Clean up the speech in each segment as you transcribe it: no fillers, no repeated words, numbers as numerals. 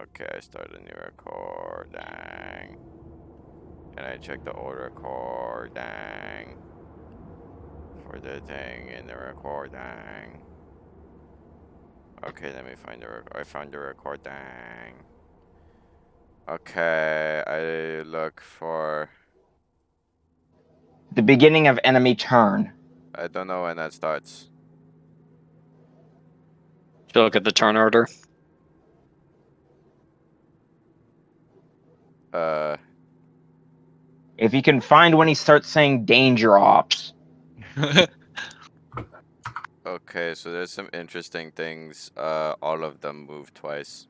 Okay, I started a new recording. And I check the old recording for the thing in the recording. Okay, let me find I found the recording. Okay, I look for... The beginning of enemy turn. I don't know when that starts. Should look at the turn order. If you can find when he starts saying danger ops. Okay, so there's some interesting things. All of them move twice.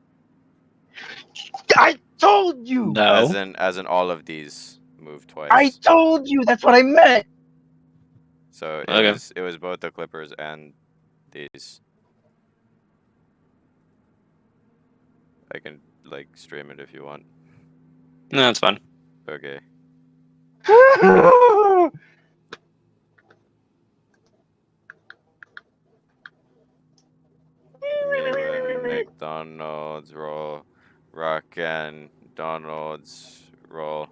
I told you! No. As in all of these move twice. I told you! That's what I meant! So Okay. it was both the clippers and these. I can like stream it if you want. No, that's fine. Okay. Me when McDonald's roll, Rock and Donald's roll.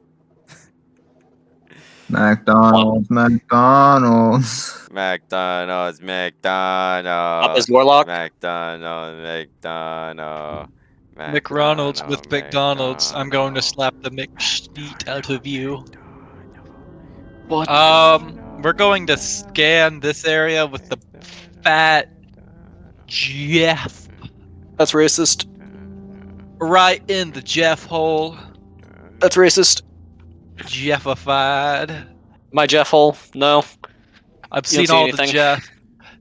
McDonald's. McDonald's, Up McDonald's, as Warlock. McDonald's. McRonald's with McDonald's. I'm going to slap the McSheet out of you. What? We're going to scan this area with the fat Jeff. That's racist. Right in the Jeff hole. That's racist. Jeffified. My Jeff hole. No. I've You seen don't see all anything. the Jeff.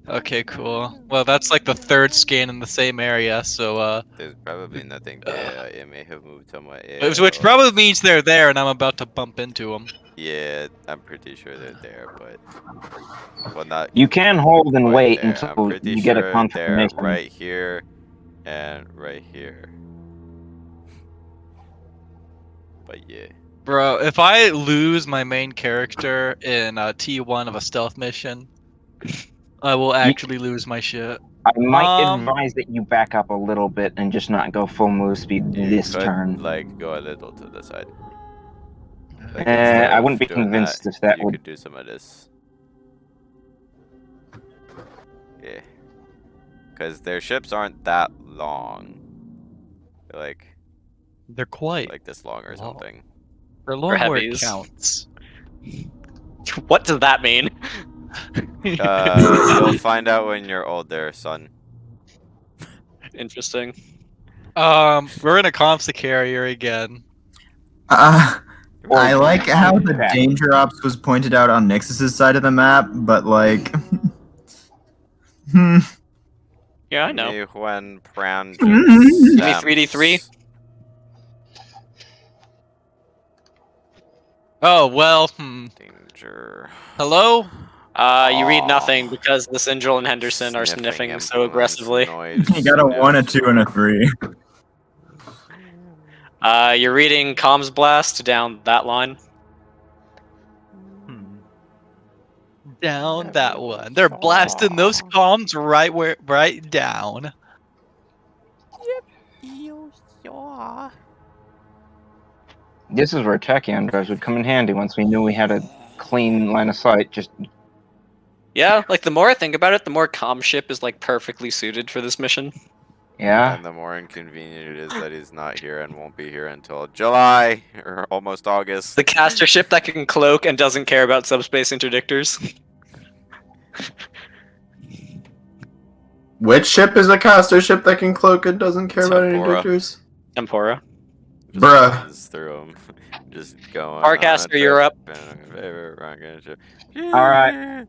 Okay, cool. Well, that's like the third scan in the same area, so There's probably nothing there. It may have moved somewhere which probably means they're there, and I'm about to bump into them. Yeah, I'm pretty sure they're there, but well, not. You can hold and quite wait there. until I'm pretty you get a sure confirmation. they're right here and right here. But yeah. Bro, if I lose my main character in T1 of a stealth mission, I will actually lose my shit. I might advise that you back up a little bit and just not go full move speed You this could, turn. like, go a little to the side. Like, I wouldn't be doing convinced if that you would... could do some of this. Yeah. Because their ships aren't that long. They're They're quite like this long or long. something. They're long where it heavies. counts. What does that mean? You'll find out when you're older, son. Interesting. We're in a Comsta carrier again. I Or- like how the Yeah. danger ops was pointed out on Nixus's side of the map, but like, Yeah, I know. Me when Brown Give me jumps 3D3. stamps. Oh, well, Danger. Hello? You read nothing because the Sindrel and Henderson are sniffing so influence, aggressively. noise, you got a sniff. 1, a 2, and a 3. You're reading Comms Blast down that line. Down that one. They're blasting those comms right down. This is where tachyon drives would come in handy once we knew we had a clean line of sight. Just Yeah, like the more I think about it, the more comm ship is like perfectly suited for this mission. yeah. And the more inconvenient it is that he's not here and won't be here until July or almost August. The caster ship that can cloak and doesn't care about subspace interdictors. Which ship is a caster ship that can cloak and doesn't care about any Tempora. dictators? Tempora. Just Bruh. runs through 'em. Just going. Farcaster, you're up. Alright.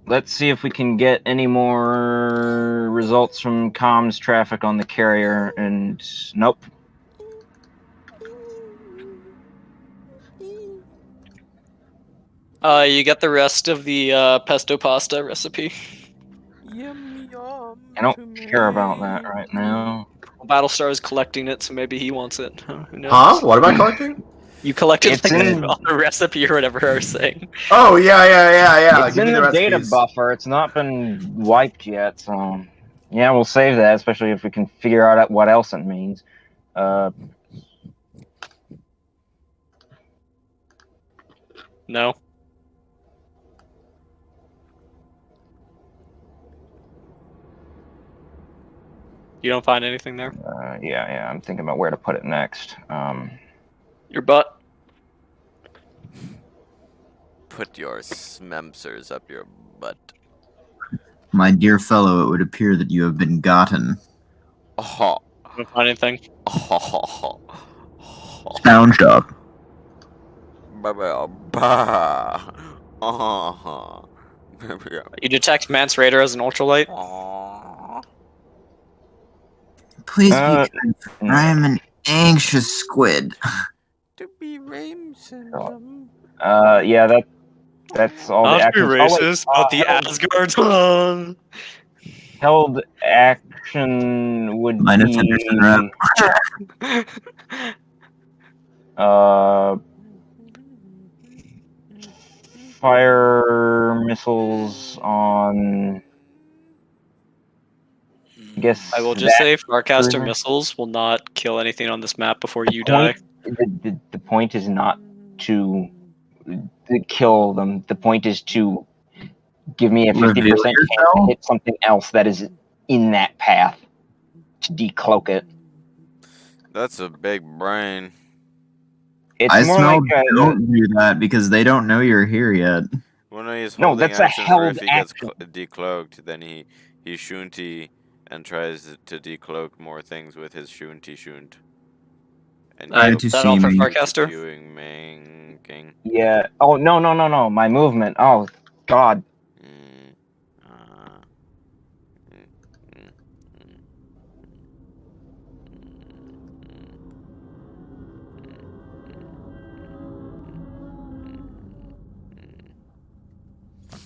Let's see if we can get any more results from comms traffic on the carrier, and nope. You get the rest of the pesto pasta recipe. I don't care about that right now. Battlestar is collecting it, so maybe he wants it. Who knows? Huh? What am I collecting? You collected It's like, in- on the recipe or whatever I was saying. Oh, yeah. It's Give in me the the data recipes. buffer. It's not been wiped yet, so Yeah, we'll save that, especially if we can figure out what else it means. No. You don't find anything there? Yeah, I'm thinking about where to put it next. Your butt? Put your smemsers up your butt. My dear fellow, it would appear that you have been gotten. Oh. You don't find anything? Oh. Sound job. You detect Mance Raider as an ultralight? Please be Uh, kind. I am an anxious squid. To be Rame syndrome. Yeah, that's all the Not to be actions. Oh wait, racist, but the Asgard's on. held action would Minus Henderson rep. be fire missiles on. I guess I will just say Farcaster cruiser. missiles will not kill anything on this map before you point, die. the point is not to kill them. The point is to give me a 50% Reveal chance to yourself? hit something else that is in that path to decloak it. That's a big brain. It's I more smell like don't do that because they don't know you're here yet. When he's No, holding that's a action for if held he gets action. decloaked, then he shunty and tries to decloak more things with his shunty shunt. And Glad you'll to that see all for me. Farcaster? doing manking. Yeah. Oh no. My movement. Oh God. Mm,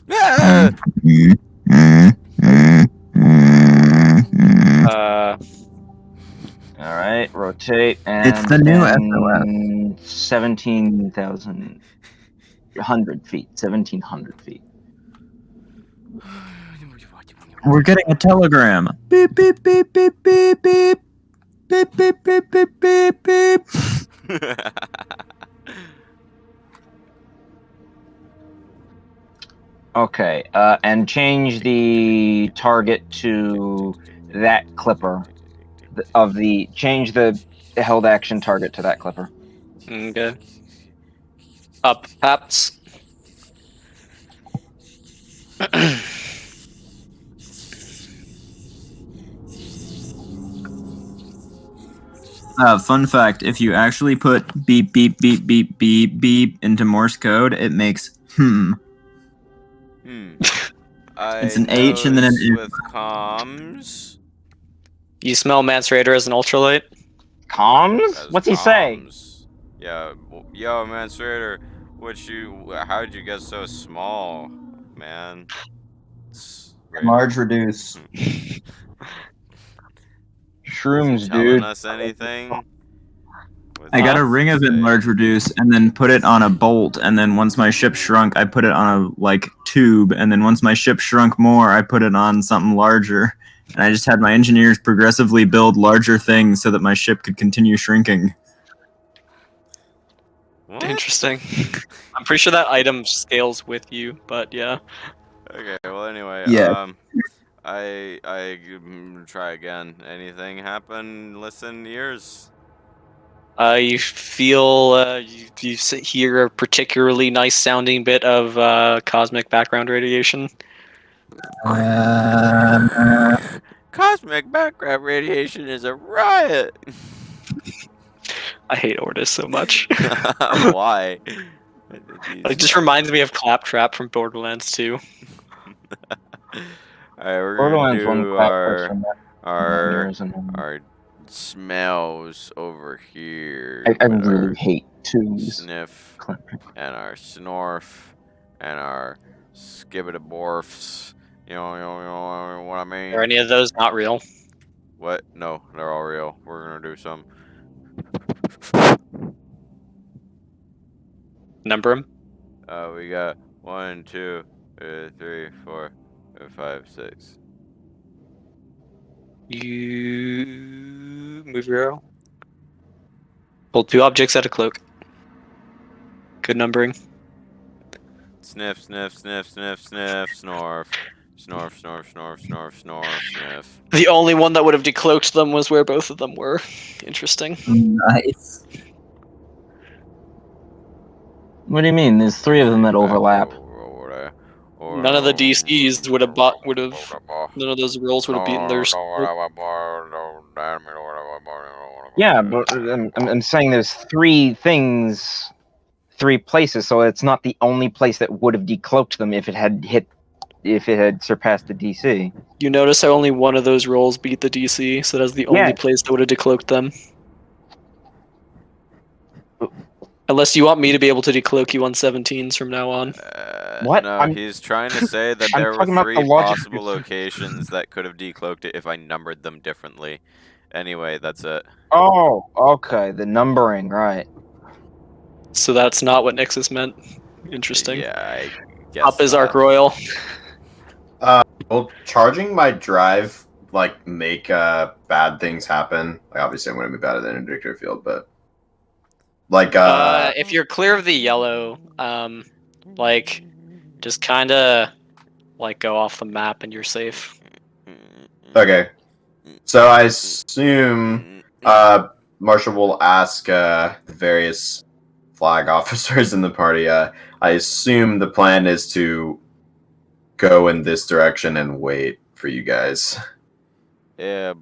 mm, mm, mm, Ah! All right. Rotate and It's the new SOS. then 17,000 feet. 1,700 feet. We're getting a telegram. Beep beep beep beep beep beep. Beep beep beep beep beep beep. Okay. And change the target to that clipper. Change the held action target to that clipper. Okay. Up, Paps. Fun fact: if you actually put beep beep beep beep beep beep into Morse code, it makes It's an H and then an knows M. with comms. You smell Mance Raider as an ultralight? Comms? As What's he say? comms. Yeah, yo, man, Strader, how'd you get so small, man? Large reduce. Is he Shrooms, telling dude. us anything? I got Huh? a ring of enlarge reduce and then put it on a bolt, and then once my ship shrunk, I put it on a tube, and then once my ship shrunk more, I put it on something larger. And I just had my engineers progressively build larger things so that my ship could continue shrinking. What? Interesting. I'm pretty sure that item scales with you, but yeah. Okay, well anyway, Yeah. I try again. Anything happen? Listen, ears. You feel you hear a particularly nice sounding bit of cosmic background radiation. Cosmic background radiation is a riot. I hate Ordis so much. Why? It just reminds me of Claptrap from Borderlands 2. Alright, we're gonna Borderlands 1 do claps from that our years, and our smells over here I with really our hate twos. sniff and our snorf and our skibbidaborfs. You know what I mean? Are any of those not real? What? No, they're all real. We're gonna do some. Number 'em? We got 1, 2, 3, 4, 5, 6. You move your arrow. Pull 2 objects out of cloak. Good numbering. Sniff, sniff, sniff, sniff, sniff, snorf. Snorf, snorf, snorf, snorf, snorf, sniff. The only one that would have decloaked them was where both of them were. Interesting. Nice. What do you mean? There's 3 of them that overlap. None of the DCs would have none of those rolls would have beaten theirs. Yeah, but I'm saying there's 3 things, 3 places, so it's not the only place that would have decloaked them if it had surpassed the DC. You notice how only one of those rolls beat the DC, so that's the only place that would have decloaked them. Unless you want me to be able to decloak you on 17s from now on. What? No, he's trying to say that I'm there were talking about 3 the logic. possible locations that could have decloaked it if I numbered them differently. Anyway, that's it. Oh, okay, the numbering, right. So that's not what Nixus meant. Interesting. Yeah, I guess Up is not. Arc Royal. Will charging my drive like make bad things happen? Like obviously I'm gonna move out of the interdictor field, but like If you're clear of the yellow, like just kinda like go off the map and you're safe. okay. So I assume Marshall will ask the various flag officers in the party. I assume the plan is to go in this direction and wait for you guys. Yeah,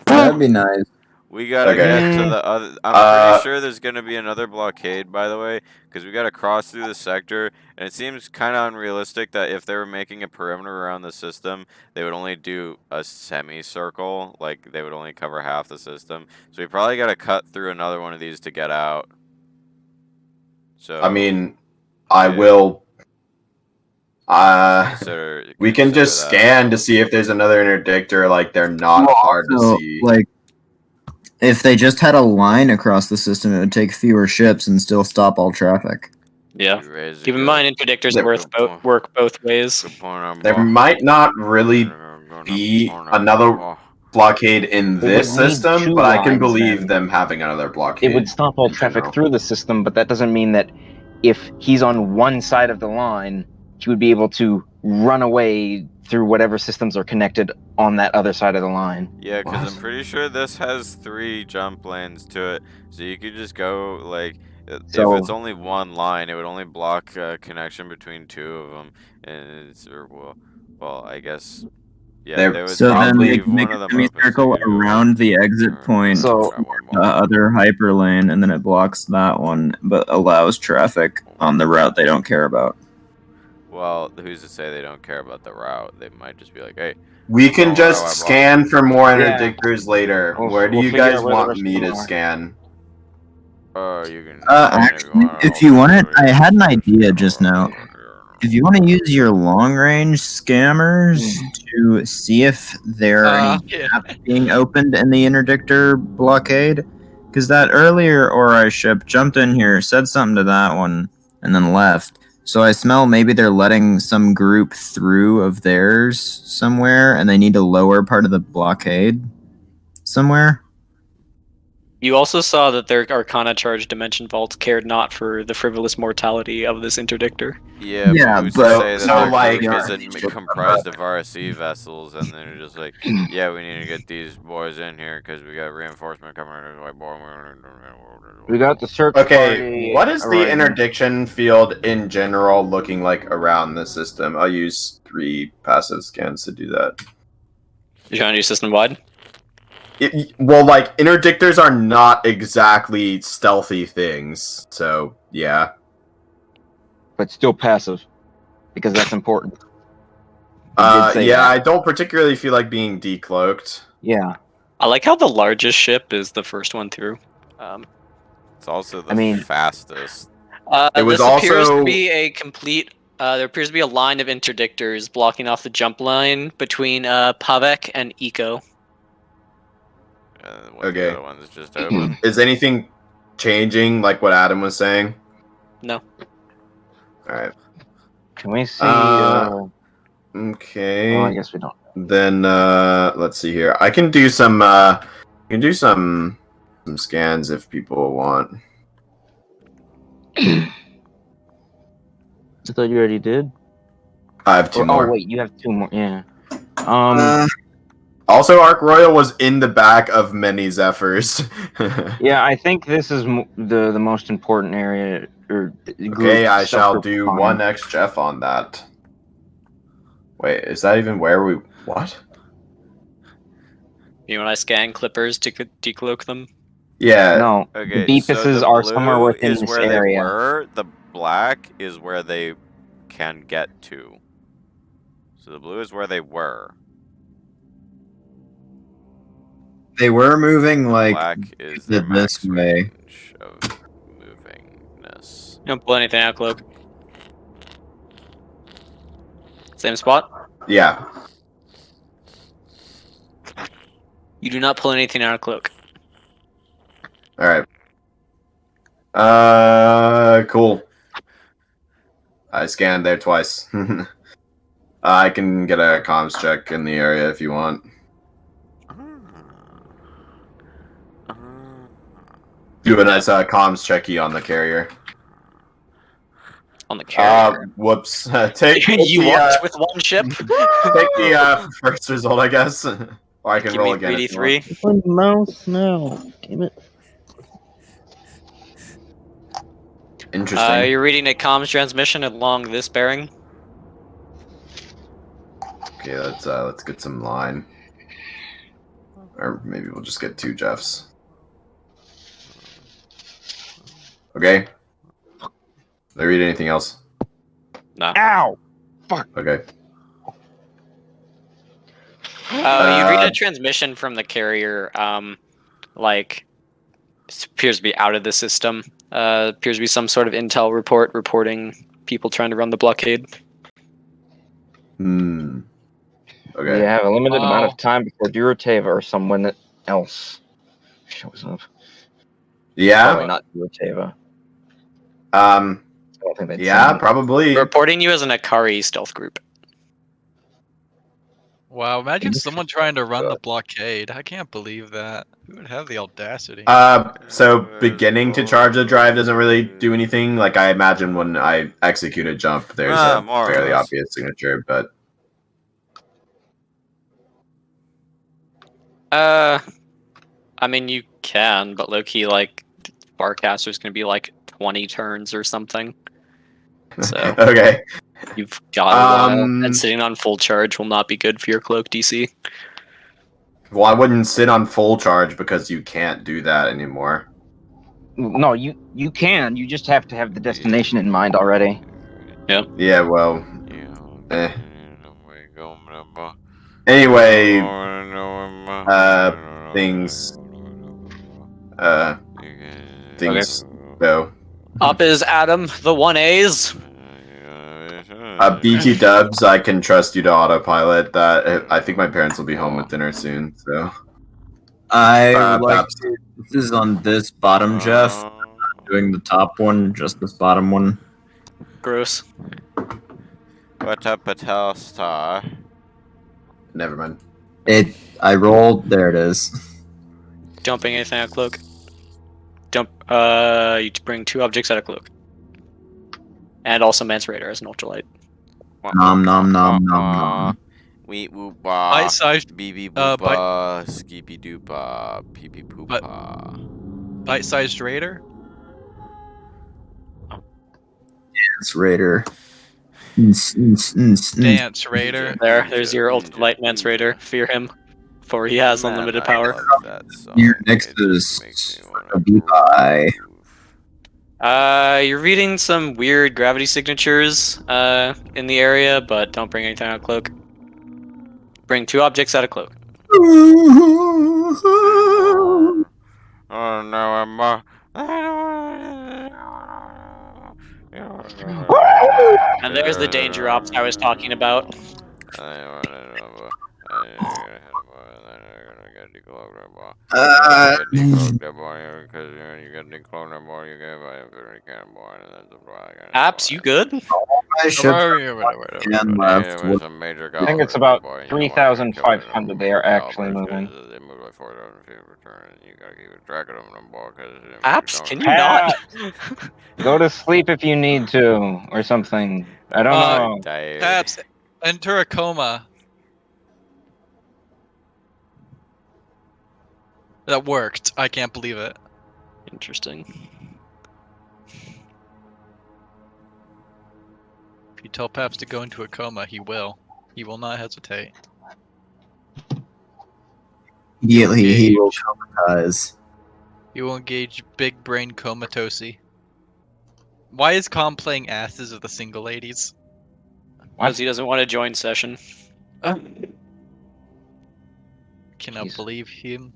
That'd be nice. we gotta Okay. get to the other. I'm pretty sure there's gonna be another blockade, by the way, because we gotta cross through the sector, and it seems kind of unrealistic that if they were making a perimeter around the system, they would only do a semicircle, like they would only cover half the system. So we probably gotta cut through another one of these to get out. So I mean, I will. We can just that. scan to see if there's another interdictor. Like they're not hard to So, see. like, if they just had a line across the system, it would take fewer ships and still stop all traffic. Yeah. You raise a Keep in good- mind, interdictors Good work both ways. good point on There ball. might not really be another blockade in They this would need system, 2 but I can lines believe then. them having another blockade. It would stop all in traffic general. through the system, but that doesn't mean that if he's on one side of the line, he would be able to run away through whatever systems are connected on that other side of the line. Yeah, because What? I'm pretty sure this has 3 jump lanes to it, so you could just go like. So- if it's only one line, it would only block connection between 2 of them, and it's well, I guess. Yeah, they would So then probably they leave can make one a of them open. so semicircle you could go around the exit point, So- the other hyperlane, and then it blocks that one, but allows traffic on the route they don't care about. Well, who's to say they don't care about the route? They might just be like, hey. We can just scan for more Yeah. interdictors later. We'll- Where do we'll you figure guys out where the want rest me of them to are. scan? You can. Actually, if you want it, I had an idea just now. If you want to use your long-range scammers to see if there are any gaps being opened in the interdictor blockade, because that earlier Ori ship jumped in here, said something to that one, and then left. So I smell maybe they're letting some group through of theirs somewhere, and they need to lower part of the blockade somewhere. You also saw that their Arcana charged dimension vaults cared not for the frivolous mortality of this interdictor. Yeah, Yeah, but who's to but- say that so, their like- group isn't comprised of RSC vessels, and they're just like, yeah, we need to get these boys in here because we got reinforcement coming in. We got the search Okay, party what is the arriving. interdiction field in general looking like around the system? I'll use 3 passive scans to do that. You're trying to do system wide? Well, like, interdictors are not exactly stealthy things, so, yeah. But still passive, because that's important. You did say Yeah, that. I don't particularly feel like being decloaked. Yeah, I like how the largest ship is the first one through. It's also the I mean- fastest. It was This appears also- to be a complete. There appears to be a line of interdictors blocking off the jump line between Pavek and Eco. Okay. The other one's just open. Is anything changing, like what Adam was saying? No. Alright. can we see? Okay. Well, I guess we don't. then let's see here. I can do some some scans if people want. I thought you already did. I have two more. Oh wait, you have 2 more. Yeah. Also, Ark Royal was in the back of many Zephyrs. Yeah, I think this is the most important area. Or Okay, I shall subgroup do fine. 1 Jeff on that. Wait, is that even where we... What? You when I scan clippers to decloak them? Yeah. No, Okay, the so beepuses the are somewhere blue within is this where area. they were. The black is where they can get to. So the blue is where they were. They were moving like Black is their this max way. range of movingness. You don't pull anything out, cloak. Same spot. Yeah. You do not pull anything out of cloak. Alright. Cool. I scanned there twice. I can get a comms check in the area if you want. Do a nice comms checky on the carrier. On the carrier. Whoops. Take You the, walked with one ship. take the first result, I guess. Or I can Give roll me again. 3d3. My mouse now. Damn it. Interesting. You're reading a comms transmission along this bearing. Okay, let's get some line. Or maybe we'll just get 2 Jeffs. Okay. Did I read anything else? No. Ow! Okay. You read a transmission from the carrier. Like it appears to be out of the system. Appears to be some sort of intel report reporting people trying to run the blockade. Okay. We have a limited amount Wow. of time before Duroteva or someone else shows up. Yeah. Probably not Duroteva. Yeah, I don't think they'd send probably. Reporting you as an Akari stealth group. Wow, imagine someone trying to run the blockade. I can't believe that. Who would have the audacity? So beginning to charge the drive doesn't really do anything. Like I imagine when I execute a jump, there's a more or fairly less. obvious signature, but I mean you can, but low-key like Barcaster's gonna be like 20 turns or something. So okay. you've got a while, Um, and sitting on full charge will not be good for your cloak DC. Well, I wouldn't sit on full charge because you can't do that anymore. No, you can. You just have to have the destination in mind already. Yeah, well. Eh. Anyway, Things go. Up is Adam, the 1As. BT Dubs, I can trust you to autopilot that. I think my parents will be home with dinner soon, so. I would like perhaps- to. This is on this bottom, Jeff. I'm not doing the top one, just this bottom one. Gross. What up, Patel Star? Never mind. I rolled. There it is. Dumping anything out of cloak. You bring 2 objects out of cloak. And also Mance Raider as an ultralight. Nom nom nom nom nom. Wheat whoop Bite-sized, BB boopa, skippy doopa, pee pee poopa. bite-sized raider. Dance Raider. Dance raider. There's your ultralight Mance Raider. Fear him, for he has unlimited power. Here next is a beehive. You're reading some weird gravity signatures in the area, but don't bring anything out of cloak. Bring 2 objects out of cloak. Oh no, I'm And there's the danger ops I was talking about. Apps, you good? my ship And left. with some major I think it's about 3,500 they are actually moving. They moved like 4,000 feet in return, and you gotta keep track of them, boy, because Apps, can you not? Go to sleep if you need to, or something. I don't know. Paps, enter a coma. That worked. I can't believe it. Interesting. If you tell Paps to go into a coma, he will. He will not hesitate. Immediately, he will traumatize. He will engage big brain comatosy. Why is Com playing asses of the single ladies? Because he doesn't want to join session. Cannot believe him.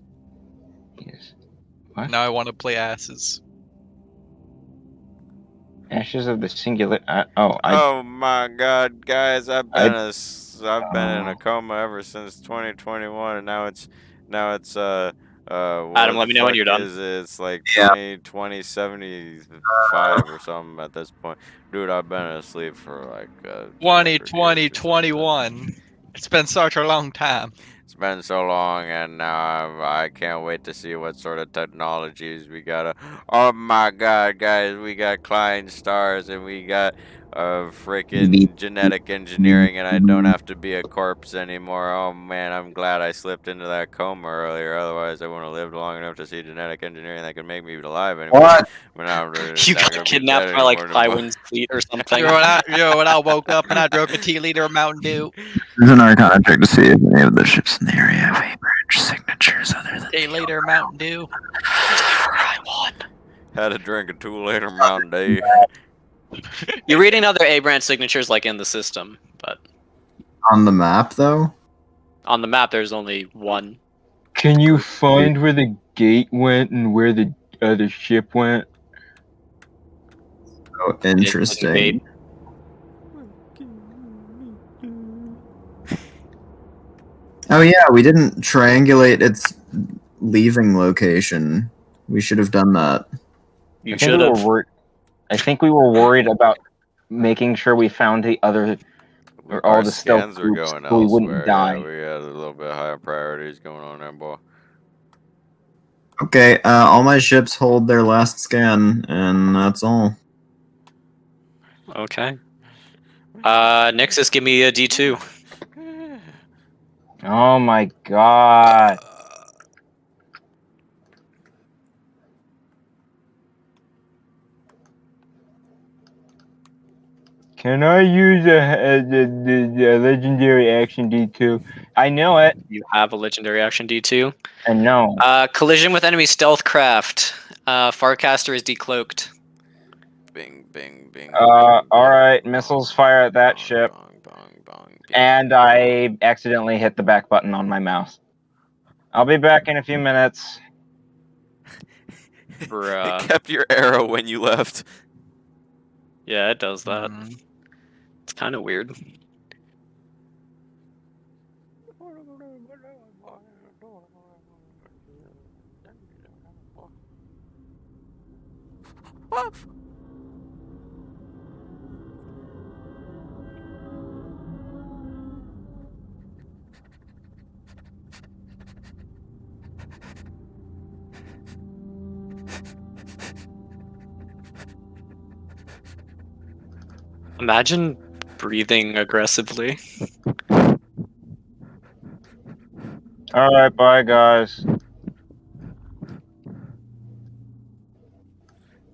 Yes. What? Now I want to play asses. Ashes of the singular. Oh my God, guys! I've been in a coma ever since 2021, and now it's what Adam, let the me know when fuck you're done. is it? It's like 2075 or something at this point, dude. I've been asleep for like 2020, 21. It's been such a long time. It's been so long, and now I can't wait to see what sort of technologies we got. Oh my God, guys, we got Klein stars, and we got freaking genetic engineering, and I don't have to be a corpse anymore. Oh man, I'm glad I slipped into that coma earlier. Otherwise, I wouldn't have lived long enough to see genetic engineering that could make me alive anymore. What? But now I'm You not got gonna be kidnapped dead by like anymore. Flywind's fleet or something. When I woke up and I drank a tea-liter of Mountain Dew. There's an Arcana check to see if any of the ships in the area have A-branch signatures other than Tea-liter Mountain Dew. I won. Had to drink a 2-liter Mountain Dew. You're reading other A-branch signatures like in the system, but on the map though. On the map, there's only one. Can you find where the gate went and where the other ship went? Oh, interesting. Oh yeah, we didn't triangulate its leaving location. We should have done that. You should have. I think we were worried about making sure we found the other, or all the stealth scans are groups, going so we wouldn't elsewhere. die. Yeah, we had a little bit higher priorities going on there, boy. Okay, all my ships hold their last scan, and that's all. Okay. Nixus, give me a D2. Oh my God. Can I use the legendary action D2? I know it. You have a legendary action D2. I know. Collision with enemy stealth craft. Farcaster is decloaked. Bing, bing, bing. Alright, missiles fire at that ship. And I accidentally hit the back button on my mouse. I'll be back in a few minutes. Bruh. It kept your arrow when you left. Yeah, it does that. It's kind of weird. Imagine breathing aggressively. Alright, bye guys.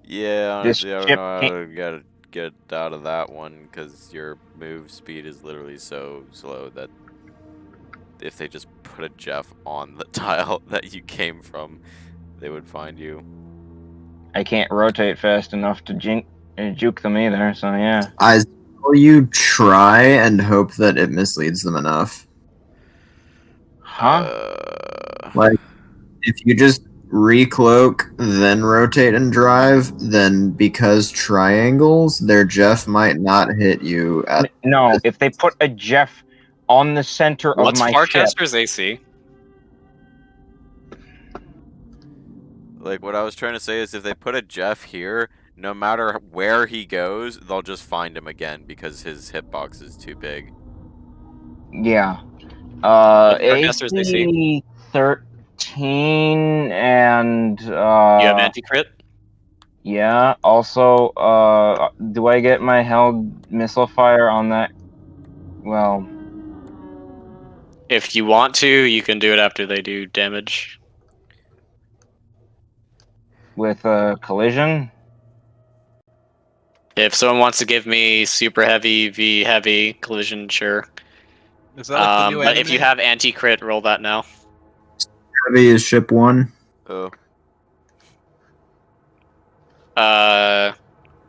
Yeah, honestly, I don't know how to get out of that one, because your move speed is literally so slow that if they just put a Jeff on the tile that you came from, they would find you. I can't rotate fast enough to juke them either, so yeah. Will you try and hope that it misleads them enough? Huh? Like, if you just recloak, then rotate and drive, then because triangles, their Jeff might not hit you at... No, if they put a Jeff on the center of my ship... What's Farcaster's AC? Like, what I was trying to say is if they put a Jeff here, no matter where he goes, they'll just find him again because his hitbox is too big. Yeah. Forecasters AC. AC 13 and You have anti-crit? yeah. Also, do I get my held missile fire on that? Well, If you want to, you can do it after they do damage. with a collision. If someone wants to give me super heavy v heavy collision, sure. Is that like the new But if you anime? have anti-crit, roll that now. Heavy is ship 1. Oh.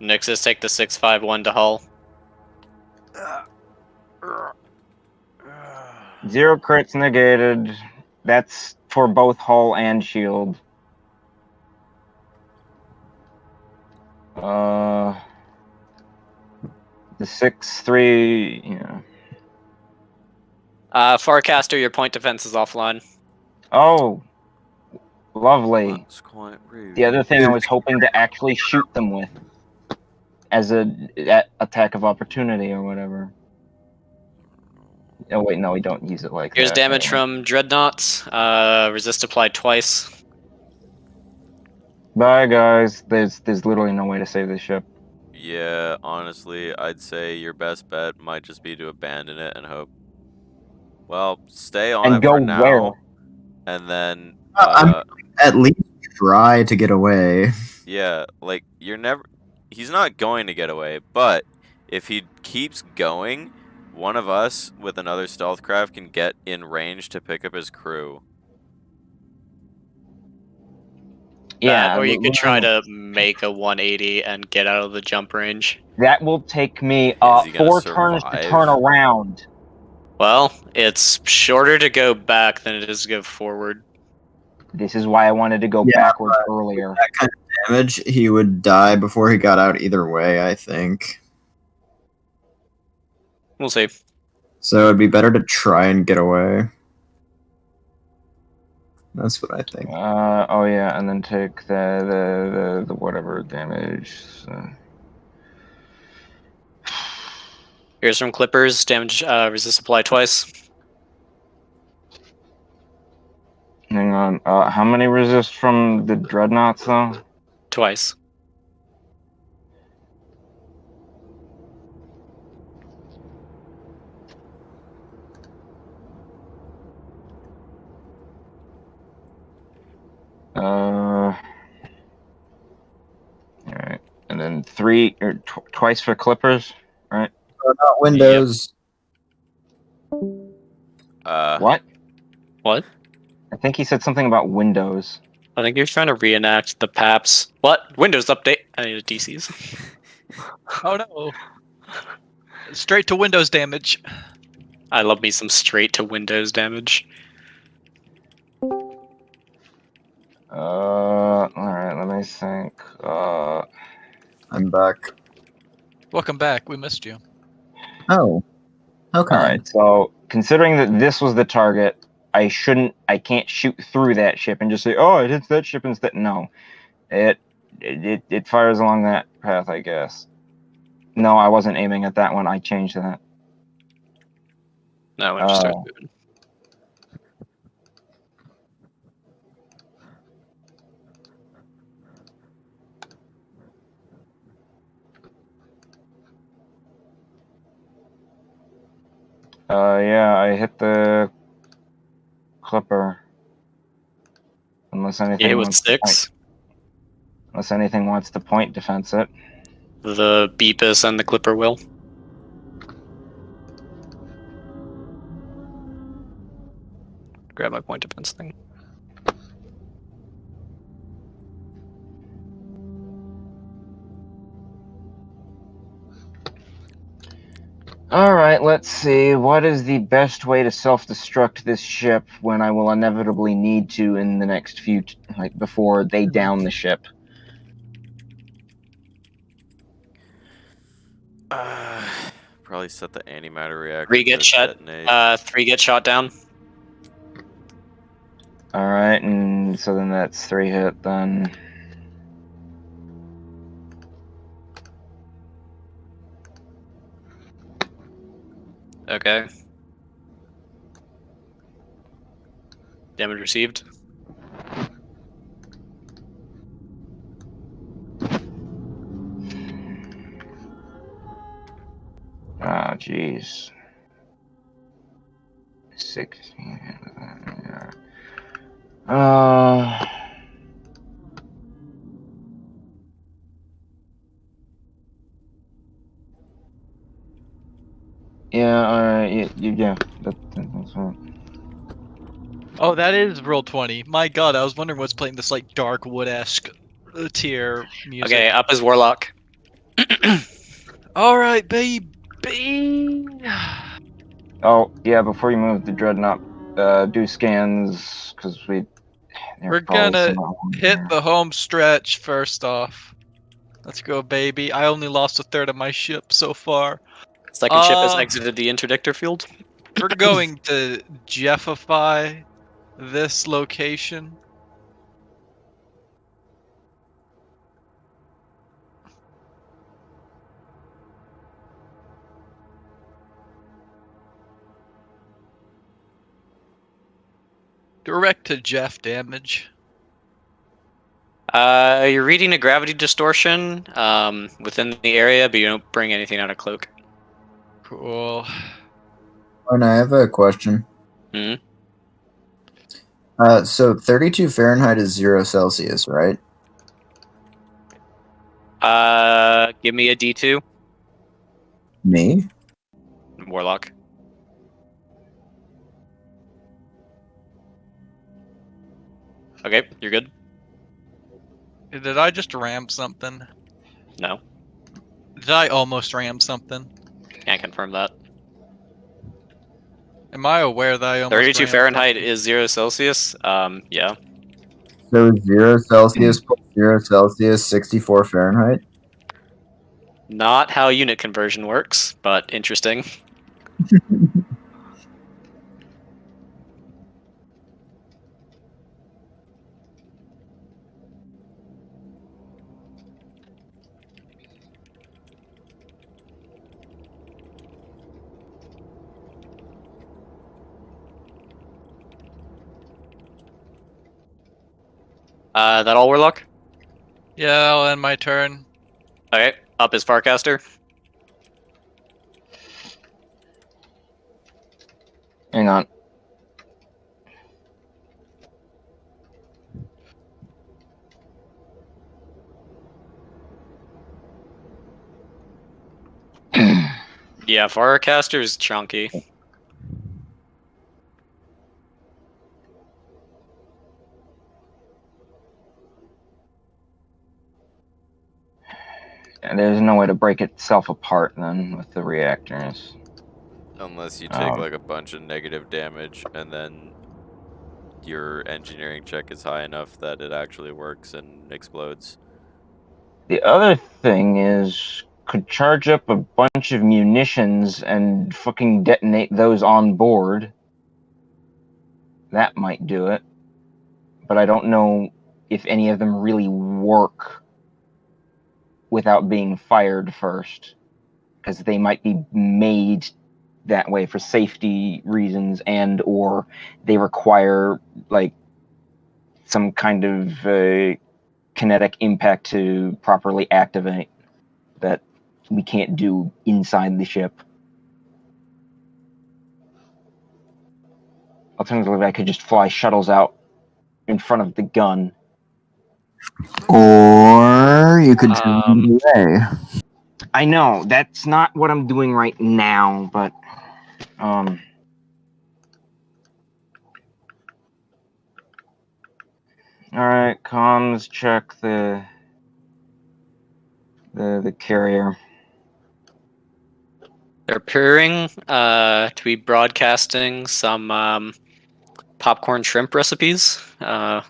Nixus, take the 651 to hull. 0 crits negated. That's for both hull and shield. The 6-3. Yeah. Farcaster, your point defense is offline. Oh, lovely. That's quite rude. The other thing I was hoping to actually shoot them with, as a attack of opportunity or whatever. Oh wait, no, we don't use it like Here's that. damage from Dreadnoughts. Resist applied twice. Bye guys. There's literally no way to save this ship. Yeah, honestly, I'd say your best bet might just be to abandon it and hope. Well, stay on And it go for now, where? and then At least try to get away. yeah, like he's not going to get away, but if he keeps going, one of us with another stealth craft can get in range to pick up his crew. Yeah, Or you could try to make a 180 and get out of the jump range. that will take me Is he gonna 4 turns to survive? turn around. Well, it's shorter to go back than it is to go forward. This is why I wanted to go backwards earlier. That kind of damage, he would die before he got out either way, I think. We'll see. So it'd be better to try and get away. That's what I think. Oh yeah, and then take the whatever damage. Here's some Clippers. Damage resist apply twice. Hang on. How many resist from the Dreadnoughts though? Twice. Alright. And then 3 or twice for Clippers, right? Not Windows. What? What? I think he said something about Windows. I think you're trying to reenact the PAPS. What? Windows update. I need a DCs. Oh no. Straight to Windows damage. I love me some straight to Windows damage. Alright, let me think. I'm back. Welcome back. We missed you. Oh. Okay. Alright, so considering that this was the target, I can't shoot through that ship and just say, oh, it hits that ship instead. No. It fires along that path, I guess. No, I wasn't aiming at that one. I changed that. No, it just starts moving. Yeah, I hit the Clipper. Unless anything You hit with wants to 6. unless anything wants to point defense it. The Beepus and the Clipper will. Grab my point defense thing. Alright, let's see. What is the best way to self-destruct this ship when I will inevitably need to in the next few, before they down the ship? Probably set the antimatter reactor. 3 get to shot. detonate. 3 get shot down. Alright, and so then that's 3 hit then. Okay. Damage received. Ah, jeez. 16. Yeah, yeah, that's right. Oh, that is roll 20. My god, I was wondering what's playing this like dark wood-esque tier music. Okay, up is Warlock. Alright, baby! Oh, yeah, before you move the Dreadnought, do scans, because We're probably gonna some wrong hit there. the home stretch first off. Let's go, baby. I only lost a third of my ship so far. Second ship has exited the interdictor field. We're going to Jeffify this location. Direct to Jeff damage. You're reading a gravity distortion within the area, but you don't bring anything out of cloak. Cool. Oh, and I have a question. Hmm? So 32 Fahrenheit is 0 Celsius, right? Give me a D2, Me? Warlock. Okay, you're good. Did I just ram something? No, Did I almost ram something? can't confirm that. Am I aware that I almost 32 rammed Fahrenheit something? is 0 Celsius. Yeah. So 0 Celsius plus 0 Celsius, 64 Fahrenheit? Not how unit conversion works, but interesting. That all, Warlock? Yeah, I'll end my turn. Okay, up is Farcaster. Hang on. Yeah, Farcaster is chunky. And there's no way to break itself apart then with the reactors. Unless you take like a bunch of negative damage and then your engineering check is high enough that it actually works and explodes. The other thing is, could charge up a bunch of munitions and fucking detonate those on board. That might do it. But I don't know if any of them really work without being fired first. Because they might be made that way for safety reasons, and or they require like some kind of kinetic impact to properly activate that we can't do inside the ship. Alternatively, I could just fly shuttles out in front of the gun. Or you could turn them away. I know that's not what I'm doing right now, but all right, comms check the carrier. They're appearing to be broadcasting some popcorn shrimp recipes. Interesting.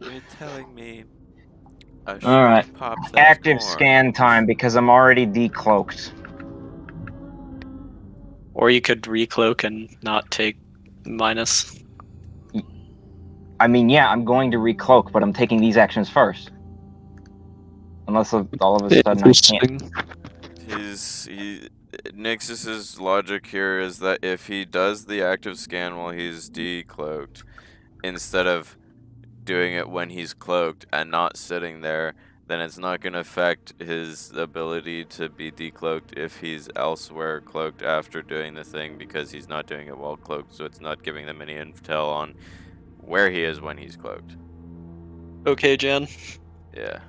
You're telling me a All shrimp right, pops that active corn. scan time because I'm already decloaked. Or you could recloak and not take minus. I mean, yeah, I'm going to recloak, but I'm taking these actions first. Unless all of a sudden I can't. Nixus's logic here is that if he does the active scan while he's decloaked, instead of doing it when he's cloaked and not sitting there, then it's not going to affect his ability to be decloaked if he's elsewhere cloaked after doing the thing, because he's not doing it while cloaked, so it's not giving them any intel on where he is when he's cloaked. Okay, Jan. Yeah.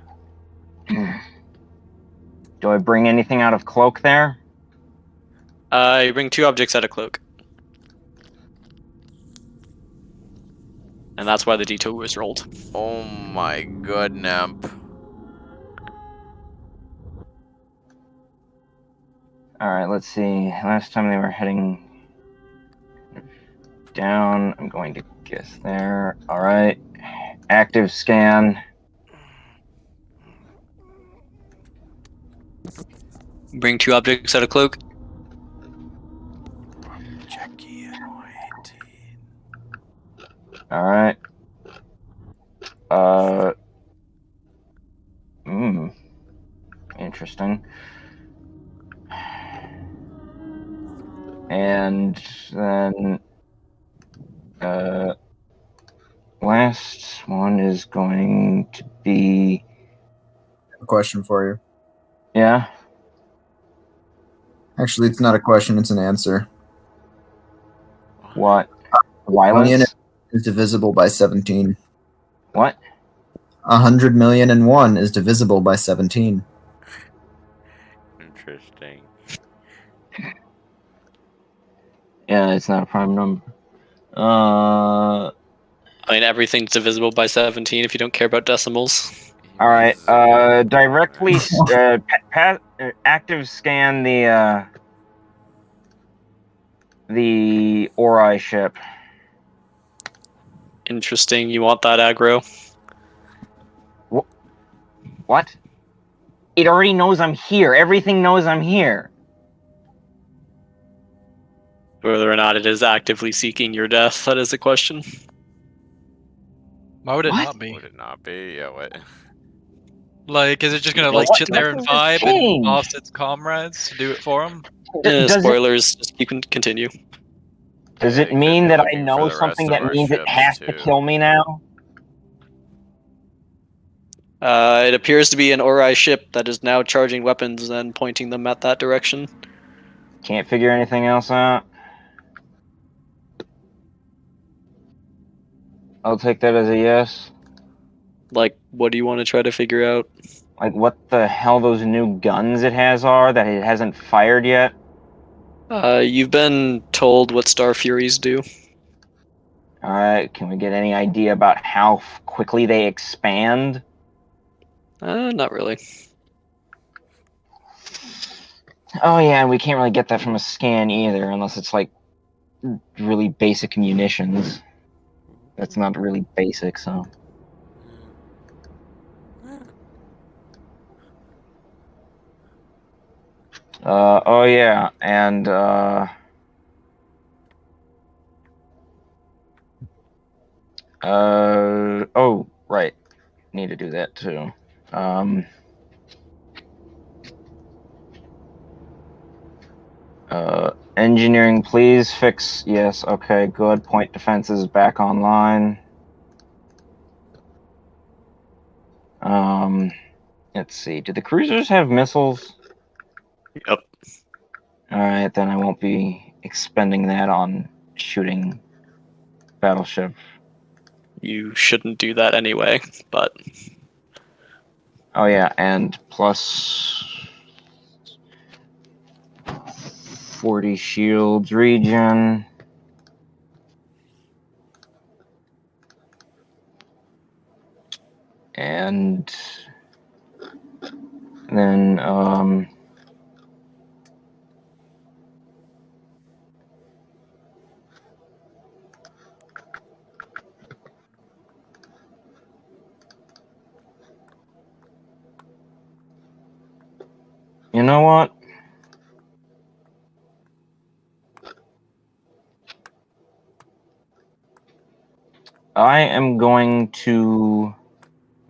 Do I bring anything out of cloak there? You bring 2 objects out of cloak. And that's why the D2 was rolled. Oh my god, Namp. Alright, let's see. Last time they were heading down, I'm going to guess there. Alright. Active scan. Bring 2 objects out of cloak. Jackie and White. Alright. Interesting. And then last one is going to be A question for you. yeah. Actually, it's not a question; it's an answer. What? 1 unit Violence? is divisible by 17. What? 100,000,001 is divisible by 17. Interesting. Yeah, it's not a prime number. I mean, everything's divisible by 17 if you don't care about decimals. All right. Directly active scan the Ori ship. Interesting. You want that aggro? What? It already knows I'm here. Everything knows I'm here. Whether or not it is actively seeking your death, that is the question. Why would it What? not be? Would it not be? Yeah, what? Like, is it just gonna Like, like sit there and nothing has vibe and changed. boss its comrades to do it for him? Does it- Spoilers. Just you can continue. Does Yeah, it he could mean be that I looking for know the rest something of that our means it ships, has to too. kill me now? It appears to be an Ori ship that is now charging weapons and pointing them at that direction. Can't figure anything else out. I'll take that as a yes. Like, what do you want to try to figure out? Like what the hell those new guns it has are that it hasn't fired yet? You've been told what Star Furies do. Alright, can we get any idea about how quickly they expand? Not really. Oh yeah, and we can't really get that from a scan either, unless it's like really basic munitions. That's not really basic, so. Oh yeah, and oh right, need to do that too. Engineering, please fix. Yes, okay, good. Point defense is back online. Let's see. Do the cruisers have missiles? Yep. All right, then I won't be expending that on shooting battleship. You shouldn't do that anyway, but Oh yeah, and plus 40 shields regen. And then you know what? I am going to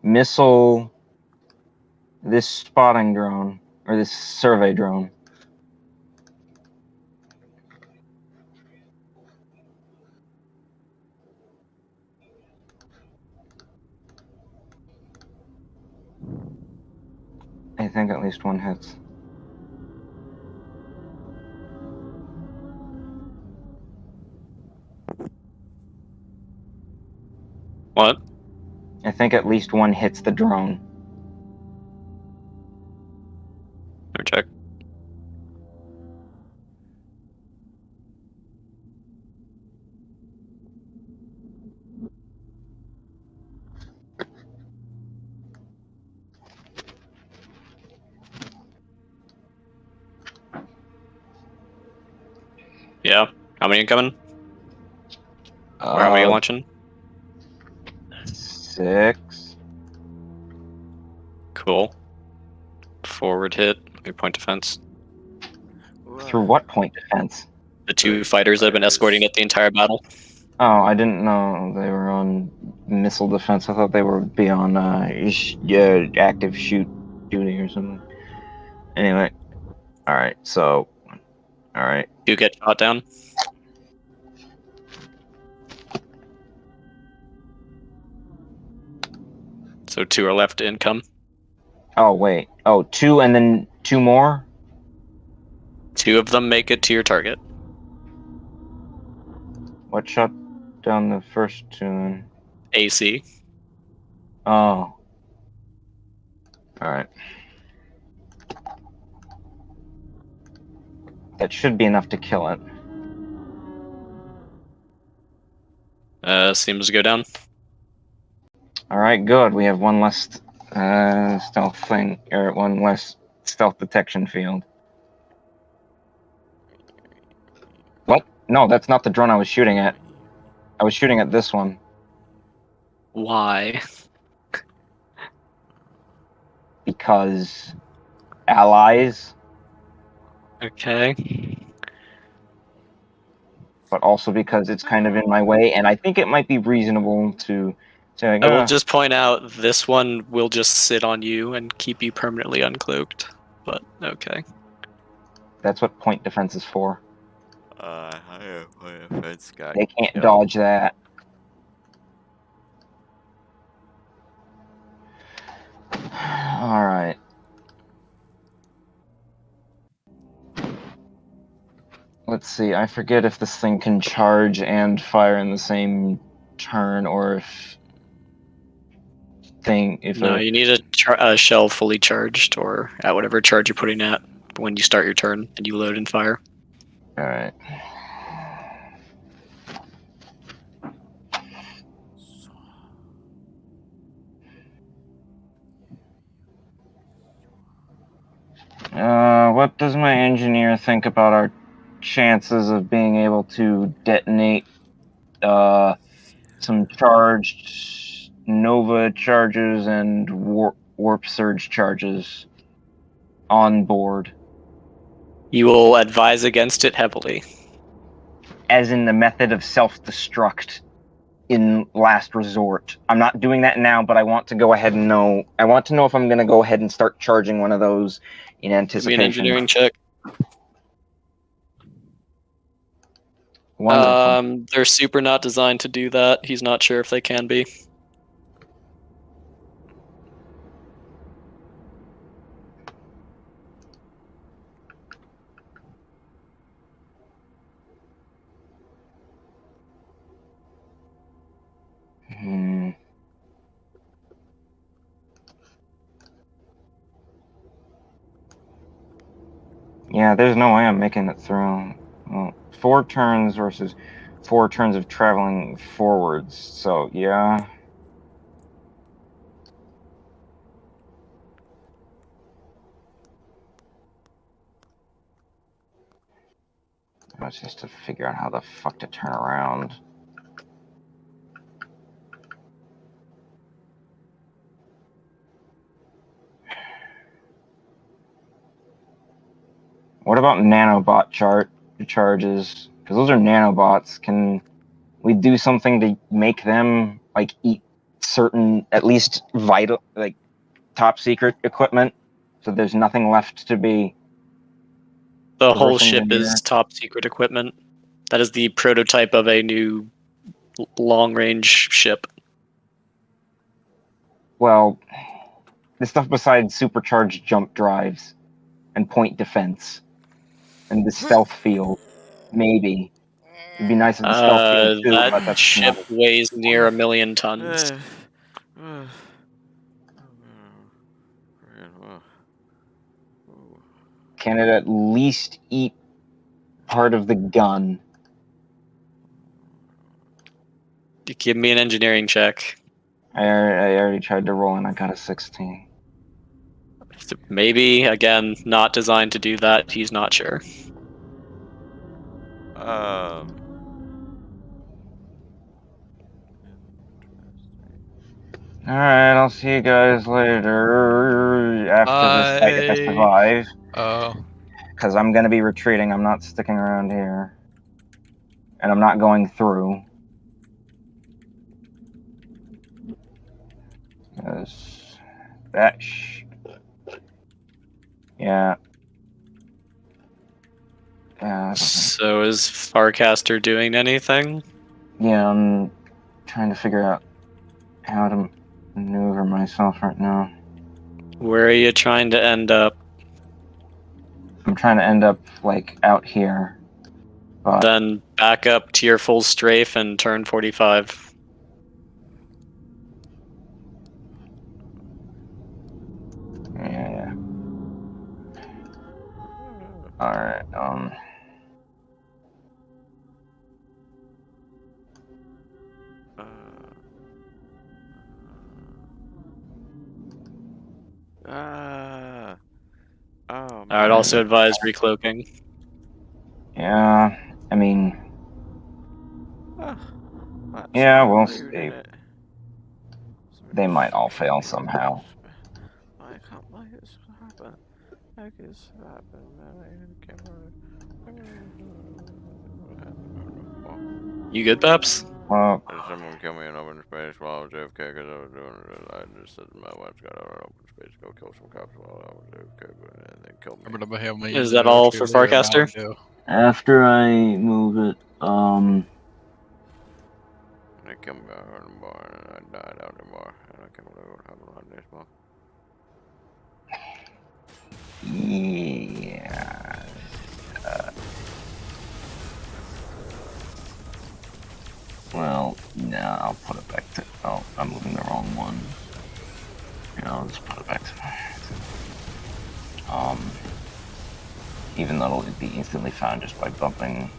missile This spotting drone, or this survey drone. I think at least one hits. What? I think at least one hits the drone. Let me check. Yeah. How many incoming? Or how many launching? 6. Cool. Forward hit. Your point defense. Through what point defense? The two fighters that have been escorting it the entire battle. Oh, I didn't know they were on missile defense. I thought they were beyond active shooting or something. Anyway, all right. So, all right. You get shot down. So 2 are left to income. Oh wait. Oh, 2 and then 2 more. 2 of them make it to your target. What shot down the first 2 then? AC. Oh. All right. That should be enough to kill it. Seems to go down. All right, good. We have one less stealth thing, or one less stealth detection field. What? No, that's not the drone I was shooting at. I was shooting at this one. Why? Because allies, Okay. but also because it's kind of in my way, and I think it might be reasonable to say, like, I will just point out this one will just sit on you and keep you permanently uncloaked. But okay. that's what point defense is for. Higher point defense guy. They can't dodge that. All right. Let's see. I forget if this thing can charge and fire in the same turn, or if No, you need a shell fully charged, or at whatever charge you're putting at when you start your turn and you load and fire. All right. What does my engineer think about our chances of being able to detonate some charged Nova charges and warp surge charges on board? You will advise against it heavily. As in the method of self-destruct in last resort. I'm not doing that now, but I want to go ahead and know. I want to know if I'm going to go ahead and start charging one of those in Give me anticipation. an engineering check. Wonderful. They're super not designed to do that. He's not sure if they can be. Yeah, there's no way I'm making it through. Well, 4 turns versus 4 turns of traveling forwards. So, yeah. It's just to figure out how the fuck to turn around. What about nanobot charges? Because those are nanobots. Can we do something to make them like eat certain, at least vital, like top secret equipment, so there's nothing left to be. The whole reverse ship engineer. is top secret equipment. That is the prototype of a new long range ship. Well, the stuff besides supercharged jump drives and point defense and the stealth field, maybe. It'd be nice if the stealth field too, but That that's ship not. weighs near 1,000,000 tons. Can it at least eat part of the gun? Give me an engineering check. I already tried to roll and I got a 16. Maybe, again, not designed to do that. He's not sure. Alright, I'll see you guys later after this fight if I survive. Oh. Because I'm going to be retreating. I'm not sticking around here. And I'm not going through. Because that yeah. Yeah. So is Farcaster doing anything? Yeah, I'm trying to figure out how to maneuver myself right now. Where are you trying to end up? I'm trying to end up, like, out here. But Then back up to your full strafe and turn 45. yeah. Alright, I would also advise recloaking. yeah, I mean, yeah, we'll see. They might all fail somehow. You good, Peps? Well, Someone kill me in open space while I was AFK because I was doing it. I just said my wife's got out in open space, go kill some cops while I was AFK, and they killed me. Is that all for Farcaster? after I move it, They killed me out in the bar, and I died out in the bar, and I can't believe what happened on this bar. yeah. Well, no, I'll put it back to. Oh, I'm moving the wrong one. Yeah, I'll just put it back to. Even though it'll be instantly found just by bumping.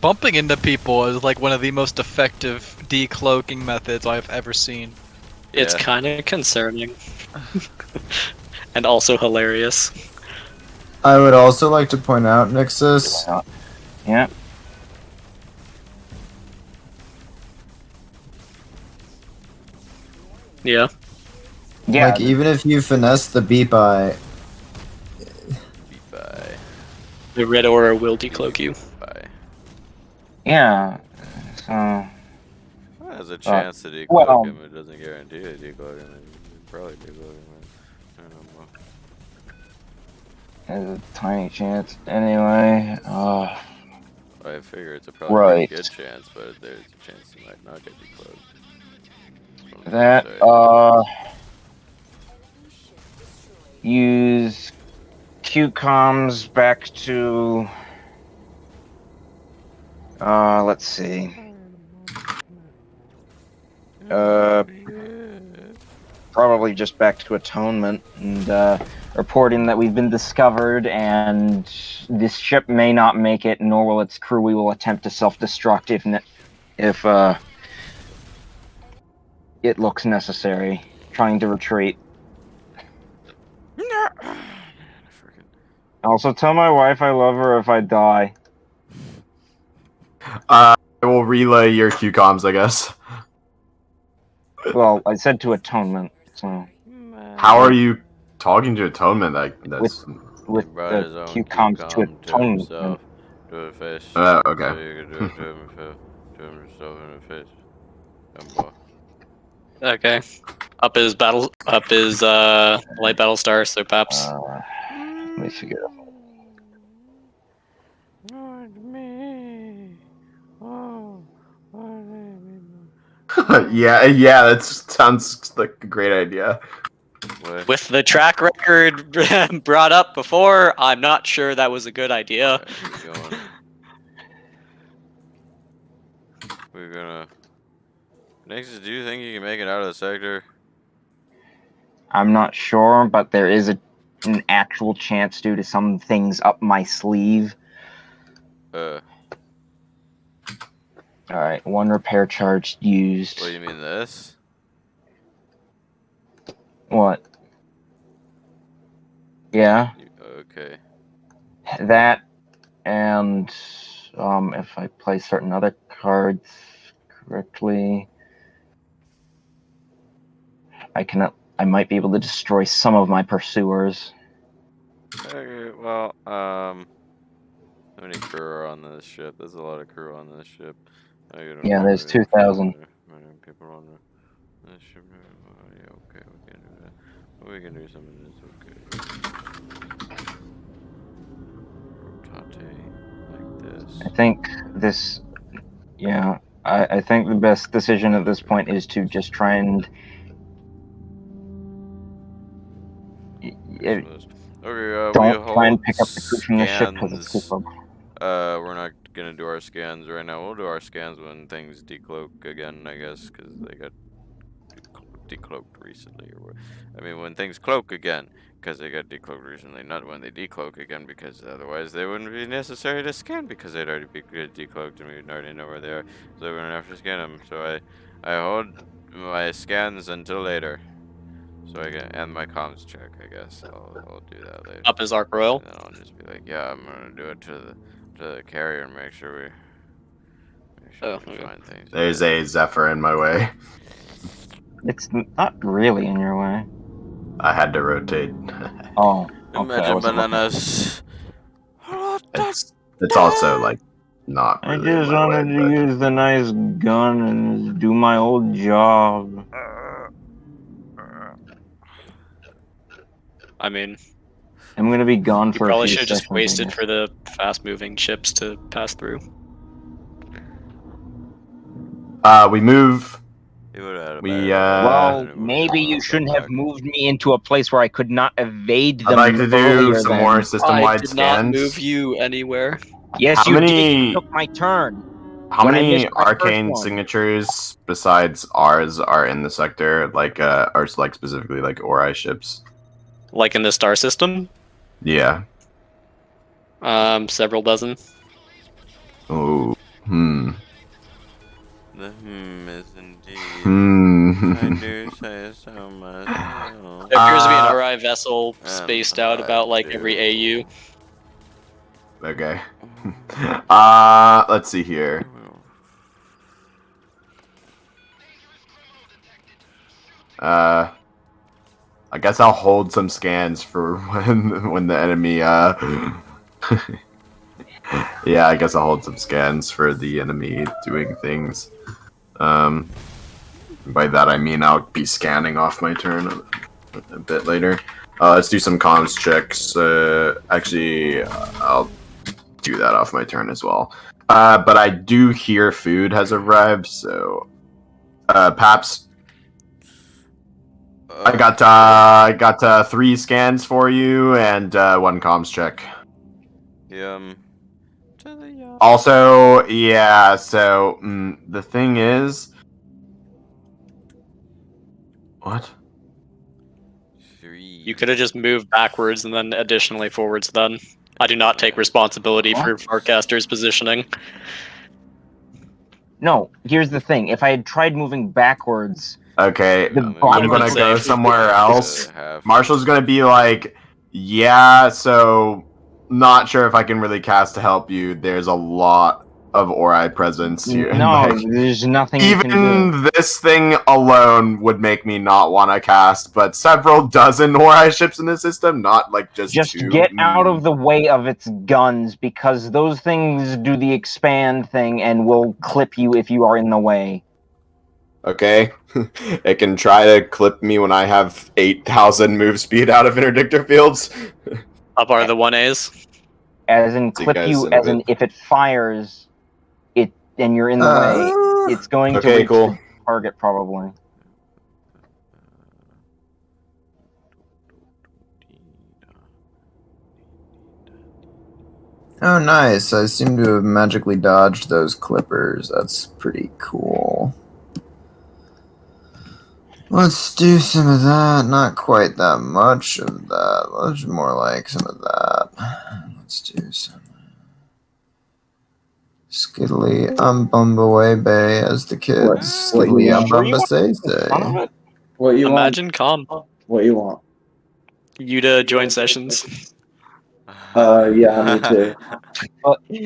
Bumping into people is like one of the most effective decloaking methods I've ever seen. It's Yeah. kind of concerning. And also hilarious. I would also like to point out, Nixus, Yeah. Yeah. Yeah. like even if you finesse the beep eye, Bye. The Red Aura will decloak you. Bye. Yeah. So. There's a chance to decloak well- him. It doesn't guarantee a decloak him. It probably decloak him. I don't know. There's a tiny chance. Anyway. I figure it's a probably Right. pretty good chance, but there's a chance he might not get decloaked. That. Use QComms back to. Let's see. Probably just back to Atonement and reporting that we've been discovered and this ship may not make it, nor will its crew. We will attempt to self-destruct if it looks necessary. Trying to retreat. Also, tell my wife I love her if I die. I will relay your QComs, I guess. Well, I said to Atonement, so How are you talking to Atonement? That's with He brought his the own QComms to QCOM to Atonement. himself, to his face. okay. So you can do it to himself in the face. Dumb boy. Okay. Up is light battle star, so perhaps. Let me figure it out. Yeah, that sounds like a great idea. With the track record brought up before, I'm not sure that was a good idea. Alright, keep going. We're gonna. Nexus, do you think you can make it out of the sector? I'm not sure, but there is an actual chance due to some things up my sleeve. Alright, 1 repair charge used. What do you mean this? What? Yeah, Okay. that, and if I play certain other cards correctly, I might be able to destroy some of my pursuers. Okay, well, how many crew are on this ship? There's a lot of crew on this ship. Yeah, there's 2,000. People on this ship. Yeah, okay, we can do that. We can do some of this, okay. Rotate like this. I think this, yeah, I think the best decision at this point is to just try and Okay, don't try and pick up the crew from the ship because it's too slow. We're not gonna do our scans right now. We'll do our scans when things decloak again, I guess, because they got decloaked recently, or what? I mean, when things cloak again, because they got decloaked recently, not when they decloak again, because otherwise they wouldn't be necessary to scan because they'd already be decloaked and we'd already know where they are, so we wouldn't have to scan them. So I hold my scans until later. So I can end my comms check, I guess. I'll do that later. Up is Arc Royal. And then I'll just be like, yeah, I'm gonna do it to the carrier and make sure we find things. There's a Zephyr in my way. It's not really in your way. I had to rotate. Oh, okay. Imagine bananas. It's also like not I really in just my way, wanted to use the nice gun and do my old job. I mean, I'm gonna be gone you for a probably few should have just seconds, I wasted guess. for the fast-moving ships to pass through. We move. Well, maybe you shouldn't have moved me into a place where I could not evade them. I'd like to do earlier some then. more I system-wide did not scans. move you anywhere. Yes, How you did. many- You took my turn. How When I many missed my first arcane one. signatures besides ours are in the sector? Like, or like specifically like Ori ships? Like in the star system, Yeah. several dozen. Oh. The is indeed. I Hmm. do say so myself. There appears to be an Ori vessel spaced out I about like do. every AU. Okay. Let's see here. I guess I'll hold some scans for when the enemy yeah, I guess I'll hold some scans for the enemy doing things. By that I mean I'll be scanning off my turn a bit later. Let's do some comms checks. Actually, I'll do that off my turn as well. But I do hear food has arrived, so Paps, I got 3 scans for you and 1 comms check. Also, yeah. So the thing is, what? You could have just moved backwards and then additionally forwards then. I do not take responsibility for Farcaster's positioning. No, here's the thing. If I had tried moving backwards, Okay, The I'm bottom gonna would go say- somewhere else. Marshall's gonna be like, yeah, so not sure if I can really cast to help you. There's a lot of Ori presence here. no, Like, there's nothing you can do. even this thing alone would make me not want to cast, but several dozen Ori ships in the system, not like just Just 2. get out of the way of its guns, because those things do the expand thing and will clip you if you are in the way. Okay, it can try to clip me when I have 8,000 move speed out of interdictor fields. Up are the 1As. As in See you clip guys you, in a as in bit. if it fires it and you're in the way, it's going to Okay, reach cool. the target probably. Oh, nice. I seem to have magically dodged those clippers. That's pretty cool. Let's do some of that. Not quite that much of that. Let's more like some of that. Let's do some skiddly umbumba bay, as the kids What skiddly you want? umbumba say. What you Imagine calm. want? What you want? You to join sessions. Yeah, me too.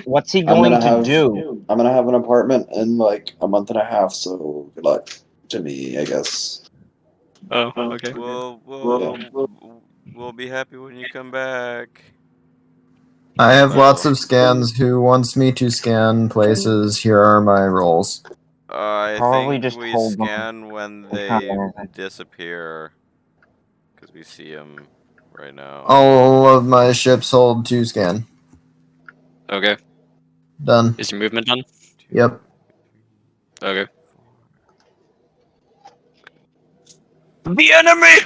What's he I'm going gonna to have do? I'm gonna have an apartment in like a month and a half, so good luck to me, I guess. Oh, okay. We'll be happy when you come back. I have lots of scans. Who wants me to scan places? Here are my roles. I Probably think just we hold them. scan when It's not they anything. disappear, because we see them right now. All of my ships hold 2 scan. Okay. Done. Is your movement done? Yep. Okay. The enemy!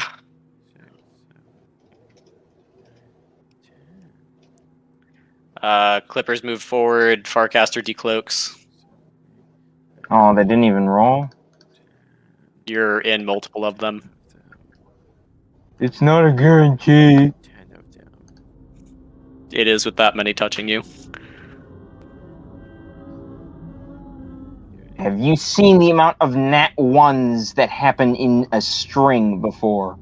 Clippers move forward. Farcaster decloaks. Oh, they didn't even roll? You're in multiple of them. It's not a guarantee. 10 of them. It is with that many touching you. Have you seen the amount of nat ones that happen in a string before?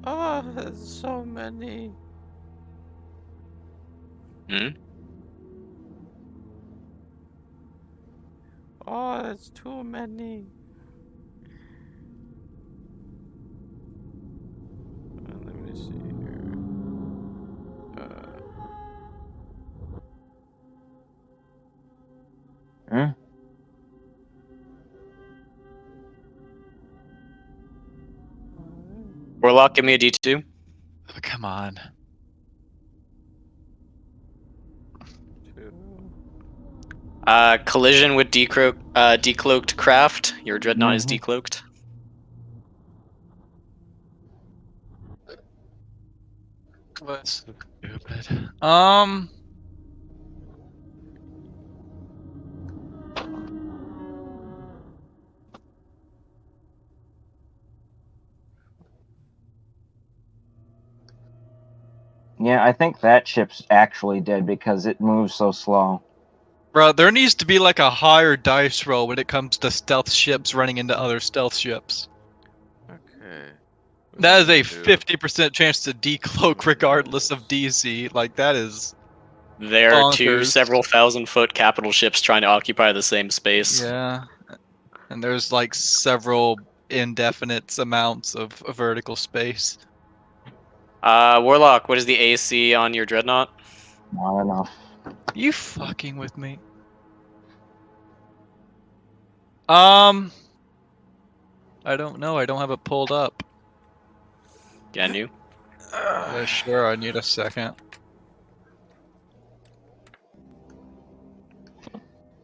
Oh, there's so many. Hmm? Oh, that's too many. Let me see here. Hmm? Warlock, give me a D2. Oh, come on. Collision with decloaked craft. Your dreadnought is Mhm. decloaked. That's so stupid. Yeah, I think that ship's actually dead because it moves so slow. Bro, there needs to be like a higher dice roll when it comes to stealth ships running into other stealth ships. Okay. That is a 50% chance to decloak regardless of DC. Like, that is There are two bonkers. several thousand-foot capital ships trying to occupy the same space. Yeah. And there's like several indefinite amounts of vertical space. Warlock, what is the AC on your dreadnought? Not enough. You fucking with me? I don't know. I don't have it pulled up. Can you? Yeah, sure. I need a second.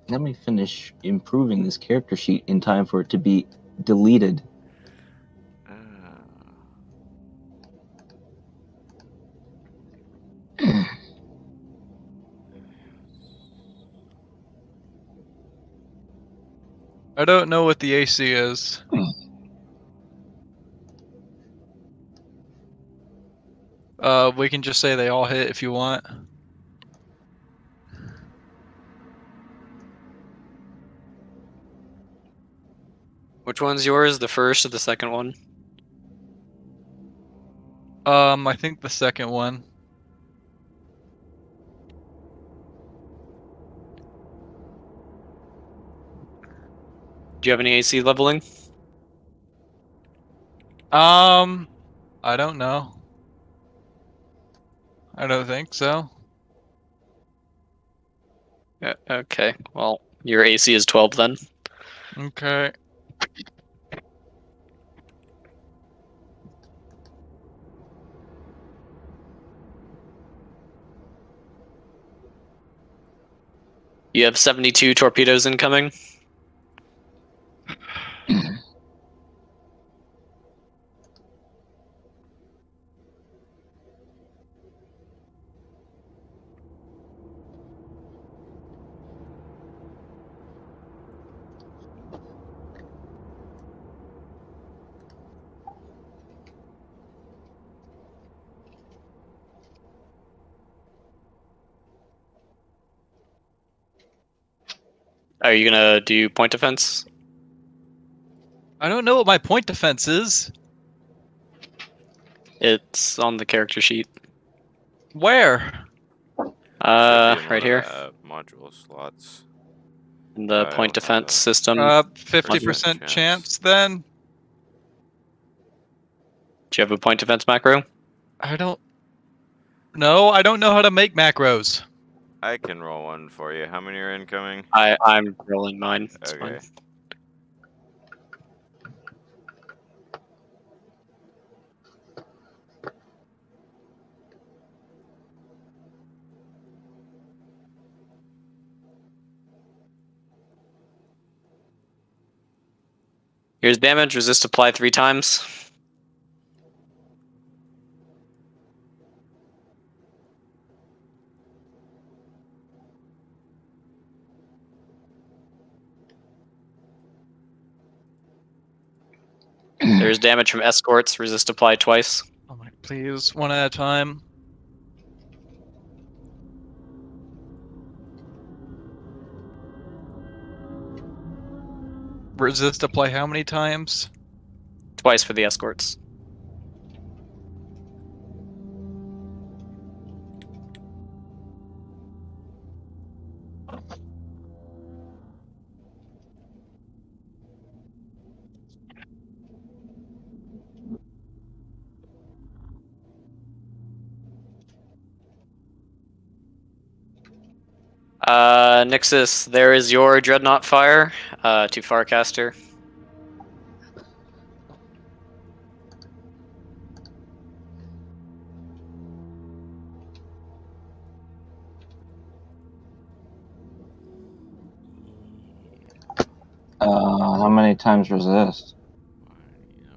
Let me finish improving this character sheet in time for it to be deleted. I don't know what the AC is. We can just say they all hit if you want. Which one's yours? The first or the second one? I think the second one. Do you have any AC leveling? I don't know. I don't think so. Okay, well, your AC is 12 then. Okay. You have 72 torpedoes incoming. Are you gonna do point defense? I don't know what my point defense is. It's on the character sheet. Where? Right here. Module slots. In the I point don't have defense that. system. 50% chance then? Do you have a point defense macro? I don't. No, I don't know how to make macros. I can roll one for you. How many are incoming? I'm rolling mine. It's Okay. fine. Here's damage. Resist apply 3 times. There's damage from escorts. Resist apply twice. Oh my, please, one at a time. Resist apply how many times? Twice for the escorts. Nixus, there is your Dreadnought fire to Farcaster. How many times resist?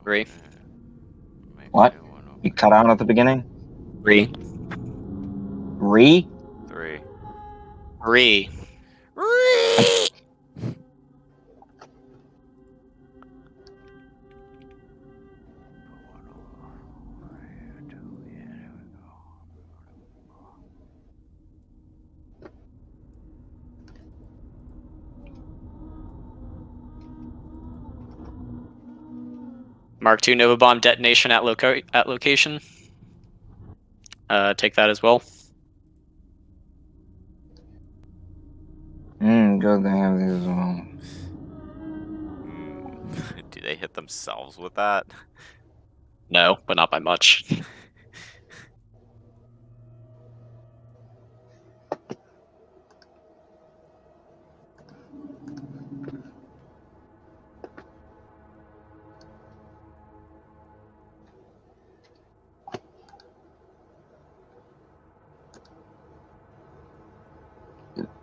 3. What? You cut out at the beginning? 3. 3? 3. 3. Mark II Nova Bomb detonation at location. Take that as well. Good, they have these as well. Do they hit themselves with that? No, but not by much.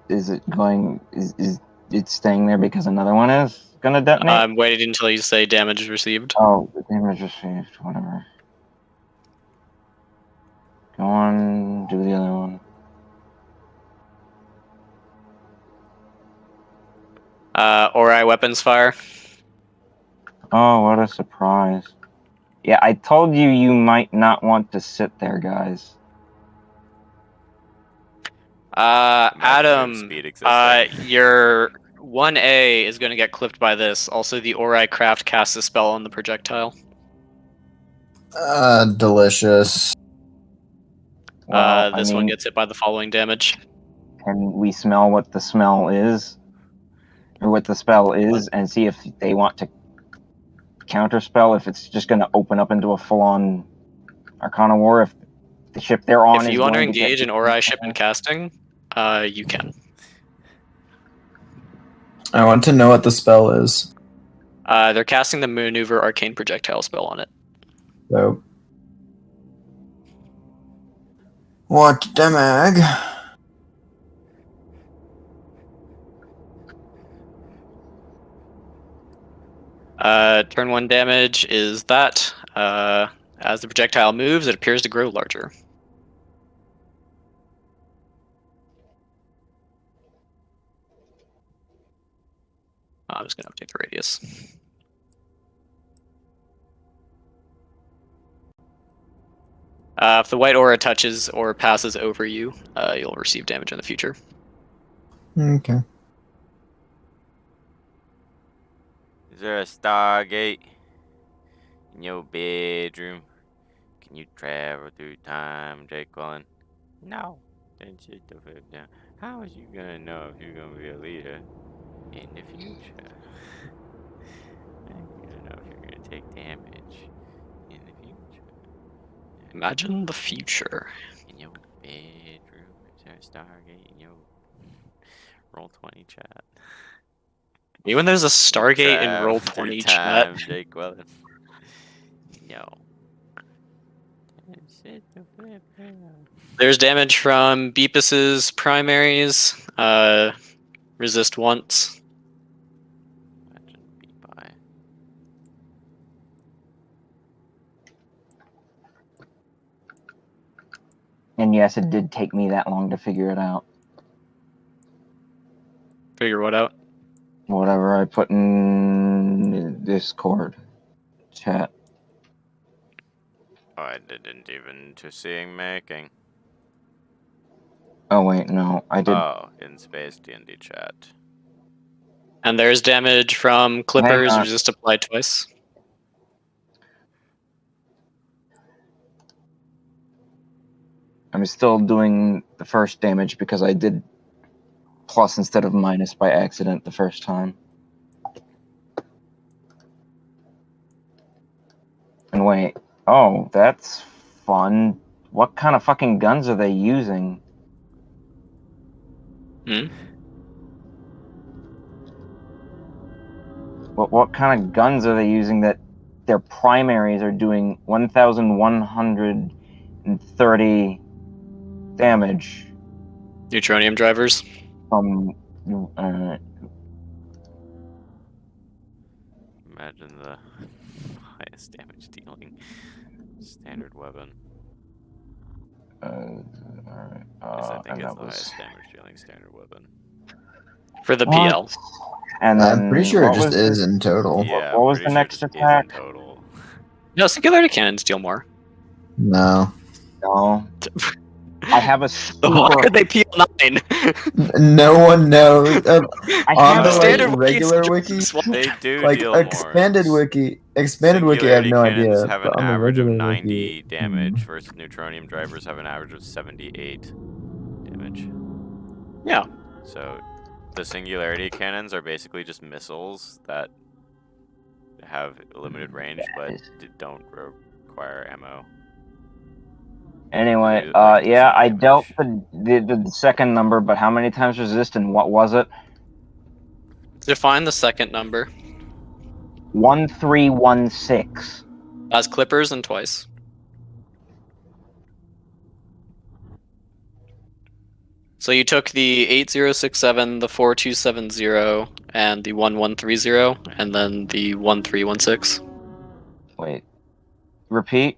Is it going? Is it staying there because another one is gonna detonate? I'm waiting until you say damage received. Oh, the damage received. Whatever. Go on, do the other one. Ori weapons fire. Oh, what a surprise. Yeah, I told you you might not want to sit there, guys. Adam, speed existing. your 1A is going to get clipped by this. Also, the Ori Craft casts a spell on the projectile. Delicious. Well, This one gets hit by the following damage. Can we smell what the smell is? Or what the spell is, and see if they want to counterspell, if it's just going to open up into a full-on Arcana War, if the ship they're on If is you want to going engage get... an Ori ship in casting, you can. I want to know what the spell is. They're casting the Maneuver Arcane Projectile spell on it. So, what the mag? Turn 1 damage is that. As the projectile moves, it appears to grow larger. I'm just going to update the radius. If the white aura touches or passes over you, you'll receive damage in the future. Okay. Is there a Stargate in your bedroom? Can you travel through time, Jake Cullen? No. Then sit the fuck down. How is you gonna know if you're gonna be a leader in the future? How you gonna know if you're gonna take damage in the future? Imagine the future. In your bedroom, is there a Stargate in your Roll20 chat? Even there's a Stargate in Travel Roll20 through chat. time, Jake Cullen. No. Sit the flip down. There's damage from Beepus's primaries. Resist once. Imagine be by. And yes, it did take me that long to figure it out. Figure what out? Whatever I put in Discord chat. Oh, I didn't even to seeing making. Oh wait, no, I did. Oh, in space DnD chat. And there's damage from Clippers. on. Resist applied twice. I'm still doing the first damage because I did plus instead of minus by accident the first time. And wait, oh, that's fun. What kind of fucking guns are they using? Hmm? What kind of guns are they using that their primaries are doing 1,130 damage Neutronium drivers. from Imagine the highest damage dealing standard weapon. alright, Yes, I think and it's that the was highest damage dealing standard weapon. For the what? PL. And then I'm pretty sure it what just was is the- in total. Yeah, what I'm was pretty the sure it next just attack? is in total. No, singularity cannons deal more. No. No. I have a super. Why could they PL 9? No one knows. I On have the a standard regular wiki wiki, suggests They do like deal more. expanded wiki, I have Singularity no cannons idea. have But an on the average of regular 90 wiki, damage versus neutronium drivers have an average of 78 damage. Yeah. So the singularity cannons are basically just missiles that have limited range but don't require ammo. Anyway, They, like, do yeah, some I dealt damage. the second number, but how many times resist and what was it? Define the second number. 1316. As Clippers and twice. So you took the 8067, the 4270, and the 1130, and then the 1316. Wait. Repeat?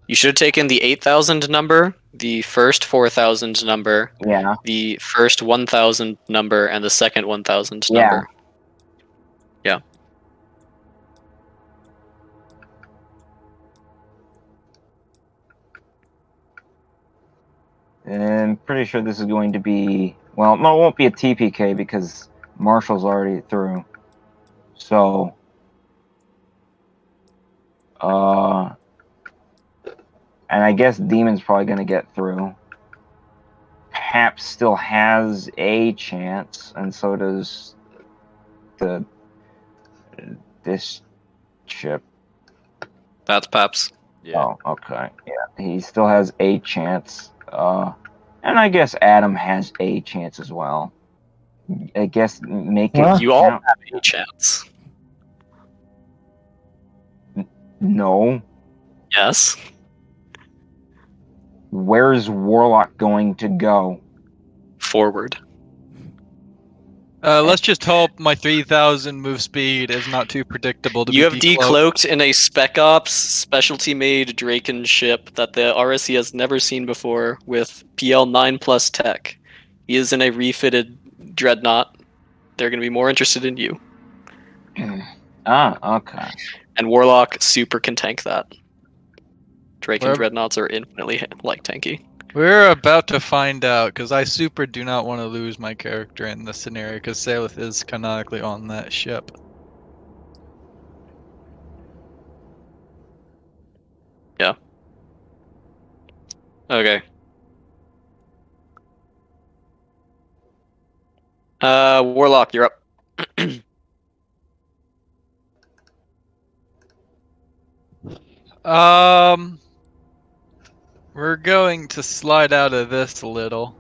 You should have taken the 8000 number, the first 4000 number, Yeah. the first 1000 number, and the second 1000 Yeah. number. Yeah. And I'm pretty sure this is going to be... Well, no, it won't be a TPK because Marshall's already through. So, and I guess Demon's probably going to get through. Paps still has a chance, and so does this ship. That's Paps. Yeah. Oh, okay. Yeah, he still has a chance. And I guess Adam has a chance as well. I guess make it You all count. have a chance. No. Yes. Where's Warlock going to go? Forward. Let's just hope my 3,000 move speed is not too predictable to You have be decloaked. decloaked in a Spec Ops specialty made Draken ship that the RSC has never seen before with PL 9 plus tech. He is in a refitted dreadnought. They're going to be more interested in you. Okay. And Warlock super can tank that. Draken Where- dreadnoughts are infinitely like tanky. We're about to find out, because I super do not want to lose my character in this scenario, because Salith is canonically on that ship. Yeah. Okay. Warlock, you're up. We're going to slide out of this a little.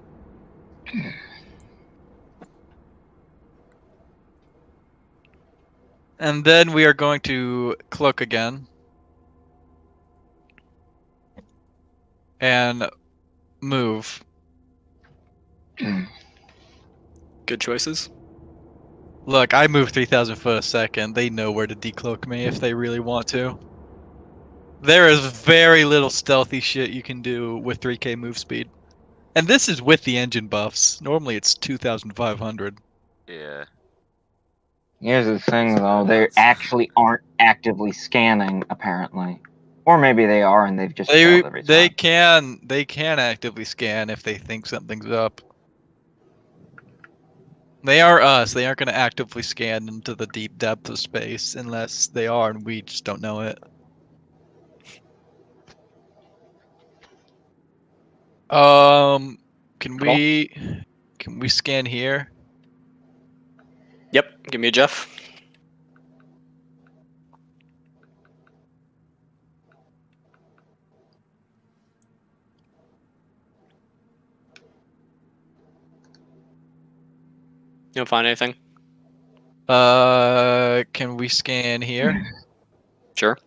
And then we are going to cloak again. And move. Good choices. Look, I move 3,000 foot a second. They know where to decloak me if they really want to. There is very little stealthy shit you can do with 3k move speed. And this is with the engine buffs. Normally it's 2,500. Yeah. Here's the thing, though. They That's- actually aren't actively scanning, apparently. Or maybe they are, and they've just failed every time. They can actively scan if they think something's up. They are us. They aren't going to actively scan into the deep depth of space unless they are, and we just don't know it. Can we scan here? Yep, give me a Jeff. You don't find anything? Can we scan here? Sure.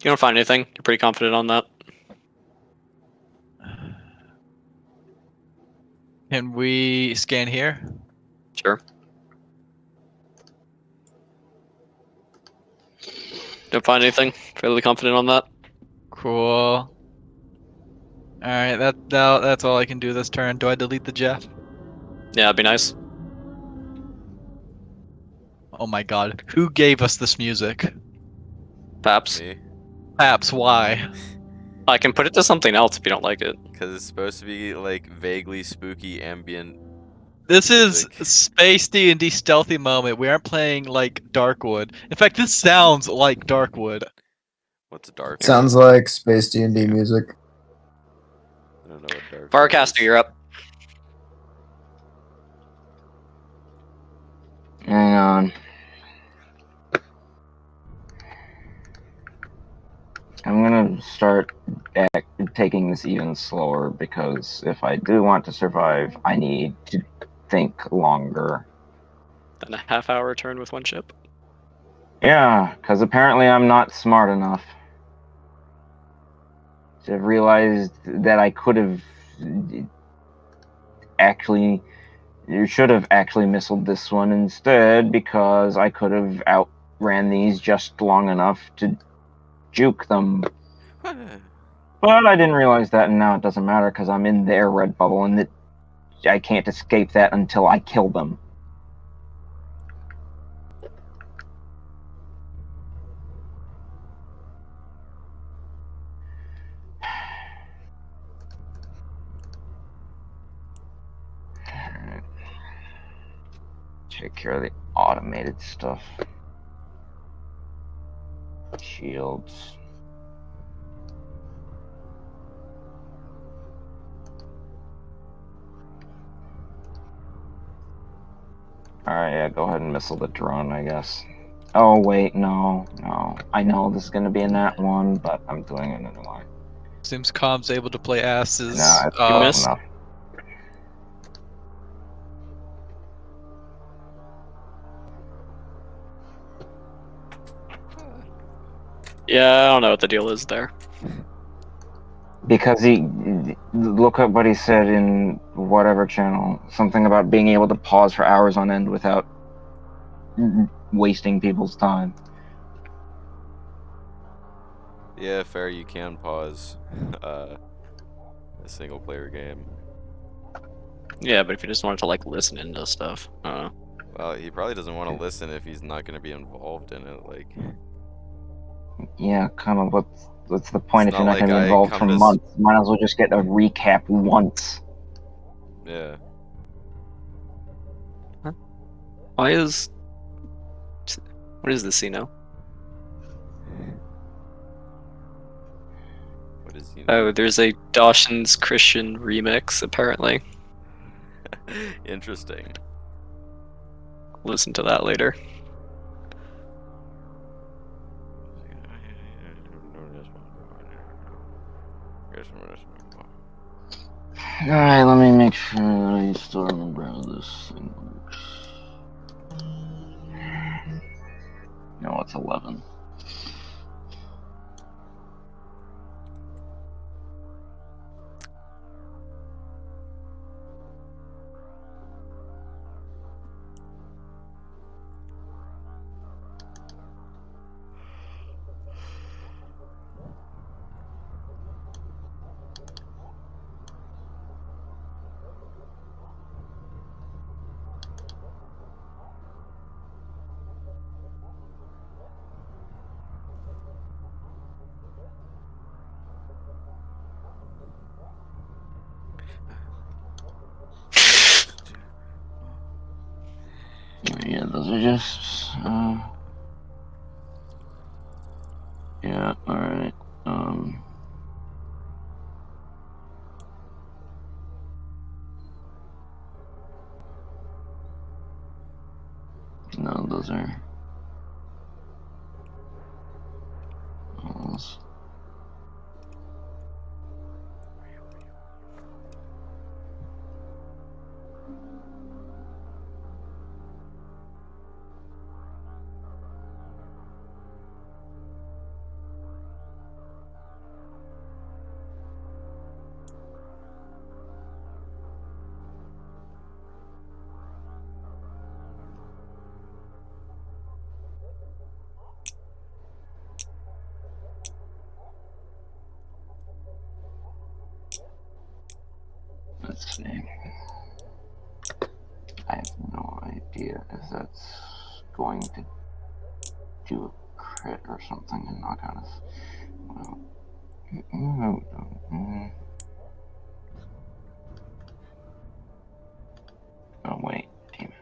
You don't find anything? You're pretty confident on that? Can we scan here? Sure. Don't find anything? Fairly confident on that? Cool. Alright, that's all I can do this turn. Do I delete the Jeff? Yeah, that'd be nice. Oh my god. Who gave us this music? Paps. Me. Paps, why? I can put it to something else if you don't like it. Because it's supposed to be like vaguely spooky ambient. This is Music. space D&D stealthy moment. We aren't playing like Darkwood. In fact, this sounds like Darkwood. What's a dark? Sounds like space D&D music. I don't know what dark. Farcaster, you're up. Hang on. I'm gonna start taking this even slower, because if I do want to survive, I need to think longer. Then a half-hour turn with one ship. Yeah, because apparently I'm not smart enough to have realized that I could have actually, you should have actually missiled this one instead, because I could have outran these just long enough to juke them. But I didn't realize that, and now it doesn't matter because I'm in their red bubble, and I can't escape that until I kill them. take care of the automated stuff. Shields. Alright, yeah, go ahead and missile the drone, I guess. Oh, wait, no. I know this is gonna be in that one, but I'm doing it anyway. Seems Com's able to play asses. No, it's You close missed? enough. Yeah, I don't know what the deal is there. Because look at what he said in whatever channel. Something about being able to pause for hours on end without wasting people's time. Yeah, fair. You can pause a single player game. Yeah, but if you just wanted to like listen into stuff, I don't know. Well, he probably doesn't want to listen if he's not going to be involved in it. Like, Yeah, kind of. What's the point It's if you're not not going like to be I involved come for to s- months? Might as well just get a recap once. yeah. Why is what is this? You know? What is he? Oh, there's a Dawson's Christian remix apparently. Interesting. Listen to that later. Alright, let me make sure I still remember how this thing works. No, it's 11. Yeah, those are just, yeah, alright, no, those are, those. Let's see. I have no idea if that's going to do a crit or something and knock out his. Well, oh wait, damn it.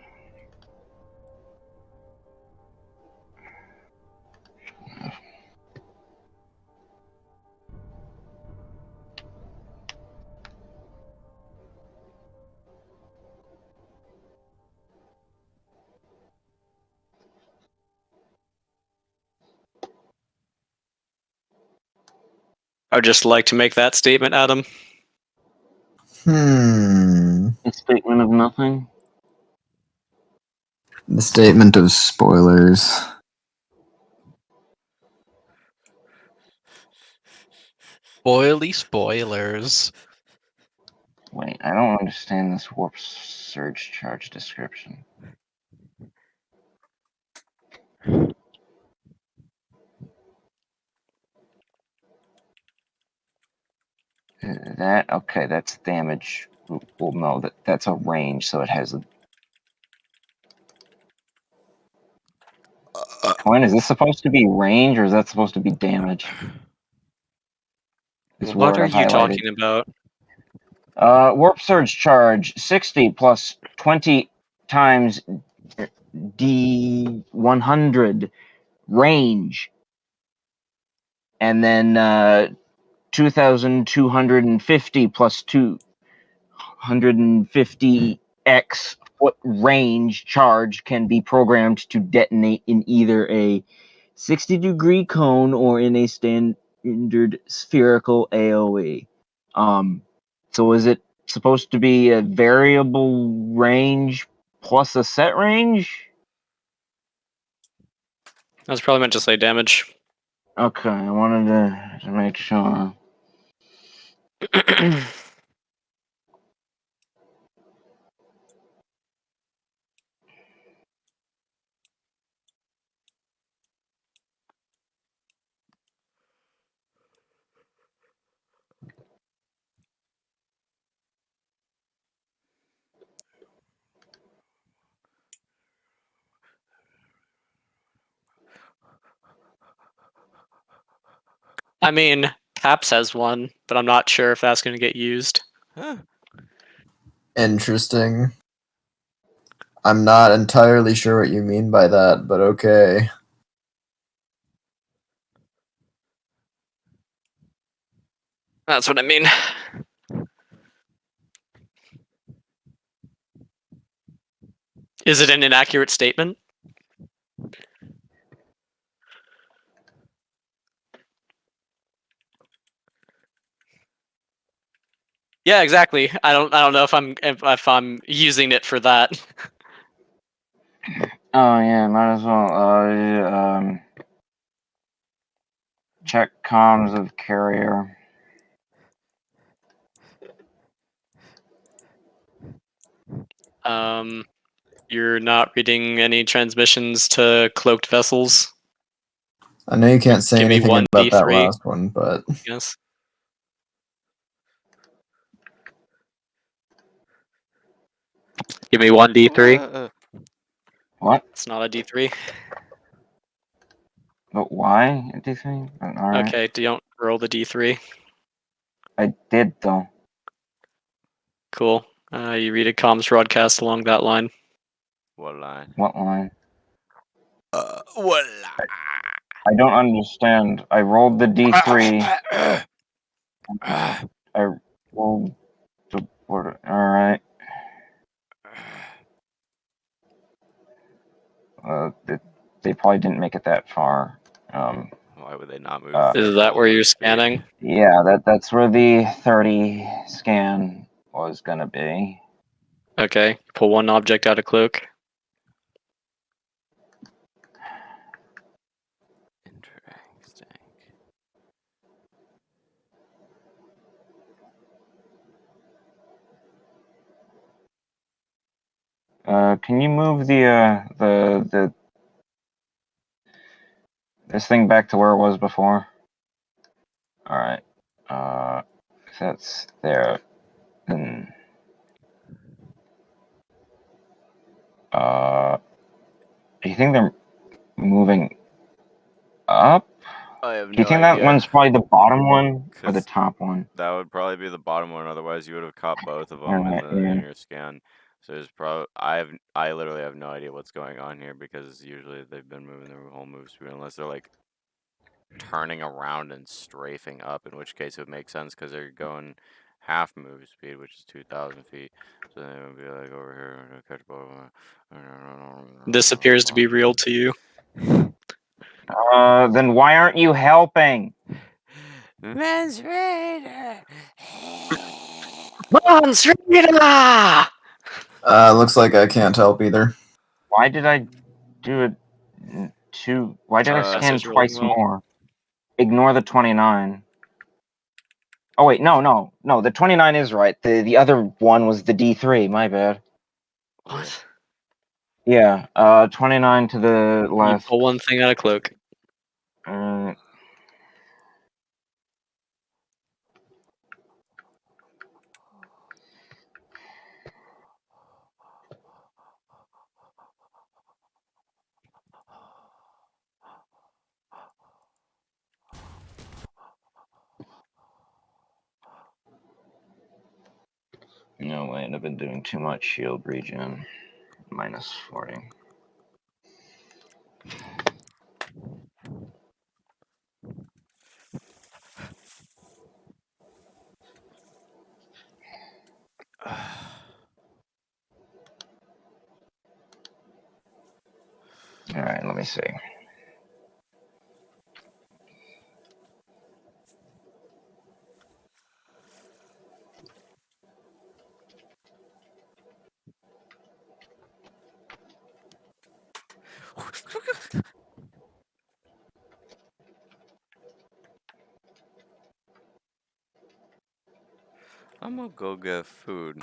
I would just like to make that statement, Adam. A statement of nothing. The statement of spoilers. Boily spoilers. Wait, I don't understand this warp surge charge description. That okay? That's damage. Well, no, that's a range, so it has a. When is this supposed to be range, or is that supposed to be damage? This What word are I've you highlighted. talking about? Warp surge charge 60 plus 20 times D100 range, and then 2,250 plus 250x foot range charge can be programmed to detonate in either a 60-degree cone or in a standard spherical AoE. So is it supposed to be a variable range plus a set range? I was probably meant to say damage. Okay, I wanted to make sure. I mean, Paps has one, but I'm not sure if that's going to get used. Interesting. I'm not entirely sure what you mean by that, but okay. That's what I mean. Is it an inaccurate statement? Yeah, exactly. I don't know if I'm using it for that. Oh yeah, might as well. Check comms of carrier. You're not reading any transmissions to cloaked vessels. I know you can't say Give me anything one about that D3. last one, but Yes. Give me one D3. What? It's not a D3. But why? Do you think? All right. Okay, don't roll the D3. I did though. Cool. You read a comms broadcast along that line. What line? What line? What line? I don't understand. I rolled the D3. I rolled the border. All right. They probably didn't make it that far. Why would they not move? Is that where you're scanning? Yeah, that's where the 30 scan was gonna be. Okay. Pull one object out of cloak. Interesting. Can you move the this thing back to where it was before? All right. If that's there, then do you think they're moving up? I have Do you no think that idea. one's probably the bottom one or the 'Cause top one? that would probably be the bottom one. Otherwise, you would have caught both of them Alright, in yeah. your scan. So there's probably I literally have no idea what's going on here because usually they've been moving their whole move speed unless they're like turning around and strafing up. In which case it would make sense because they're going half move speed, which is 2,000 feet. So they would be like over here and catch both of them. This appears to be real to you. Then why aren't you helping? Men's Raider. looks like I can't help either. Why did I do it why did I scan Says rolling twice well. more? Ignore the 29. Oh wait, no, the 29 is right. The other one was the D3, my bad. What? Yeah, 29 to the You left. pull one thing out of cloak. No way, I've been doing too much shield regen. Minus 40. me see. I'm gonna go get food.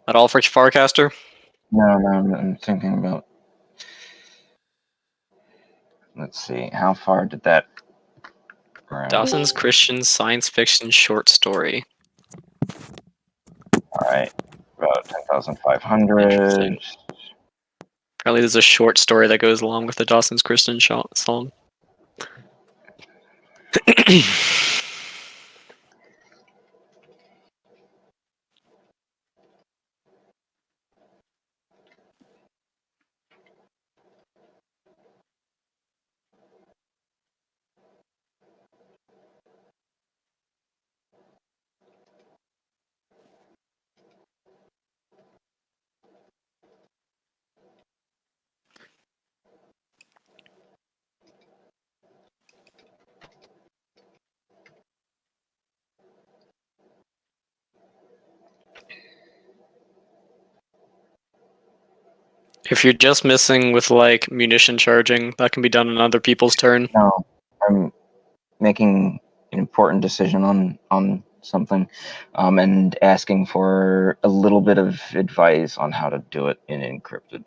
That all for Farcaster? No, I'm thinking about. Let's see, how far did that round? Dawson's Christian science fiction short story. All right, about 10,500. Interesting. Apparently, there's a short story that goes along with the Dawson's Christian song. If you're just missing with like munition charging, that can be done on other people's turn. No, I'm making an important decision on something, and asking for a little bit of advice on how to do it in encrypted.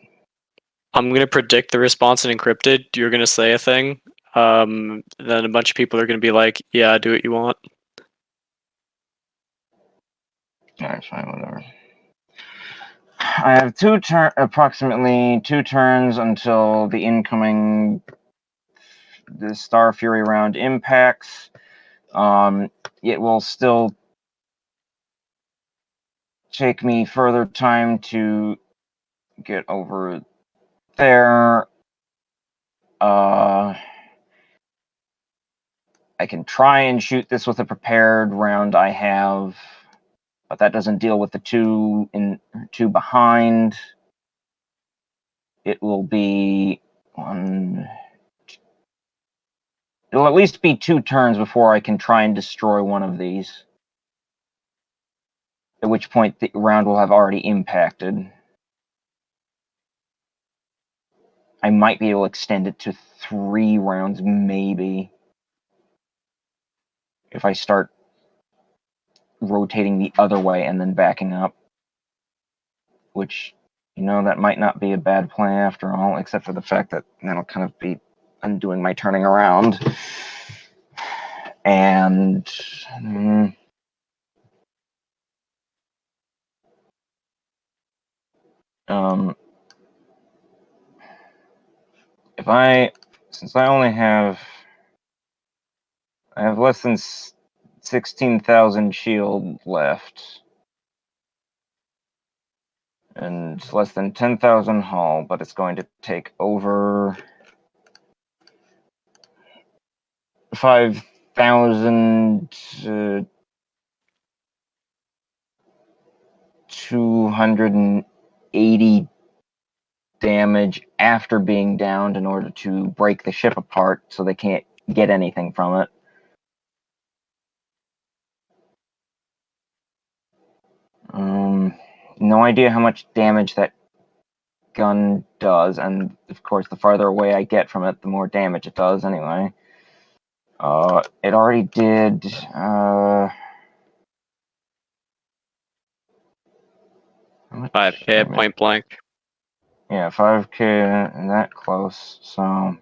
I'm gonna predict the response in encrypted. You're gonna say a thing, then a bunch of people are gonna be like, "Yeah, do what you want." All right, fine, whatever. I have approximately 2 turns until the incoming the Star Fury round impacts. It will still take me further time to get over there. I can try and shoot this with a prepared round I have, but that doesn't deal with the two behind. It will be one. It'll at least be 2 turns before I can try and destroy one of these. At which point the round will have already impacted. I might be able to extend it to 3 rounds, maybe. If I start rotating the other way and then backing up. Which, that might not be a bad plan after all, except for the fact that that'll kind of be undoing my turning around. And since I have less than 16,000 shield left, and less than 10,000 hull, but it's going to take over 5,000 280 damage after being downed in order to break the ship apart so they can't get anything from it. No idea how much damage that gun does, and of course the farther away I get from it, the more damage it does anyway. It already did 5K at point blank. Yeah, 5K and that close, so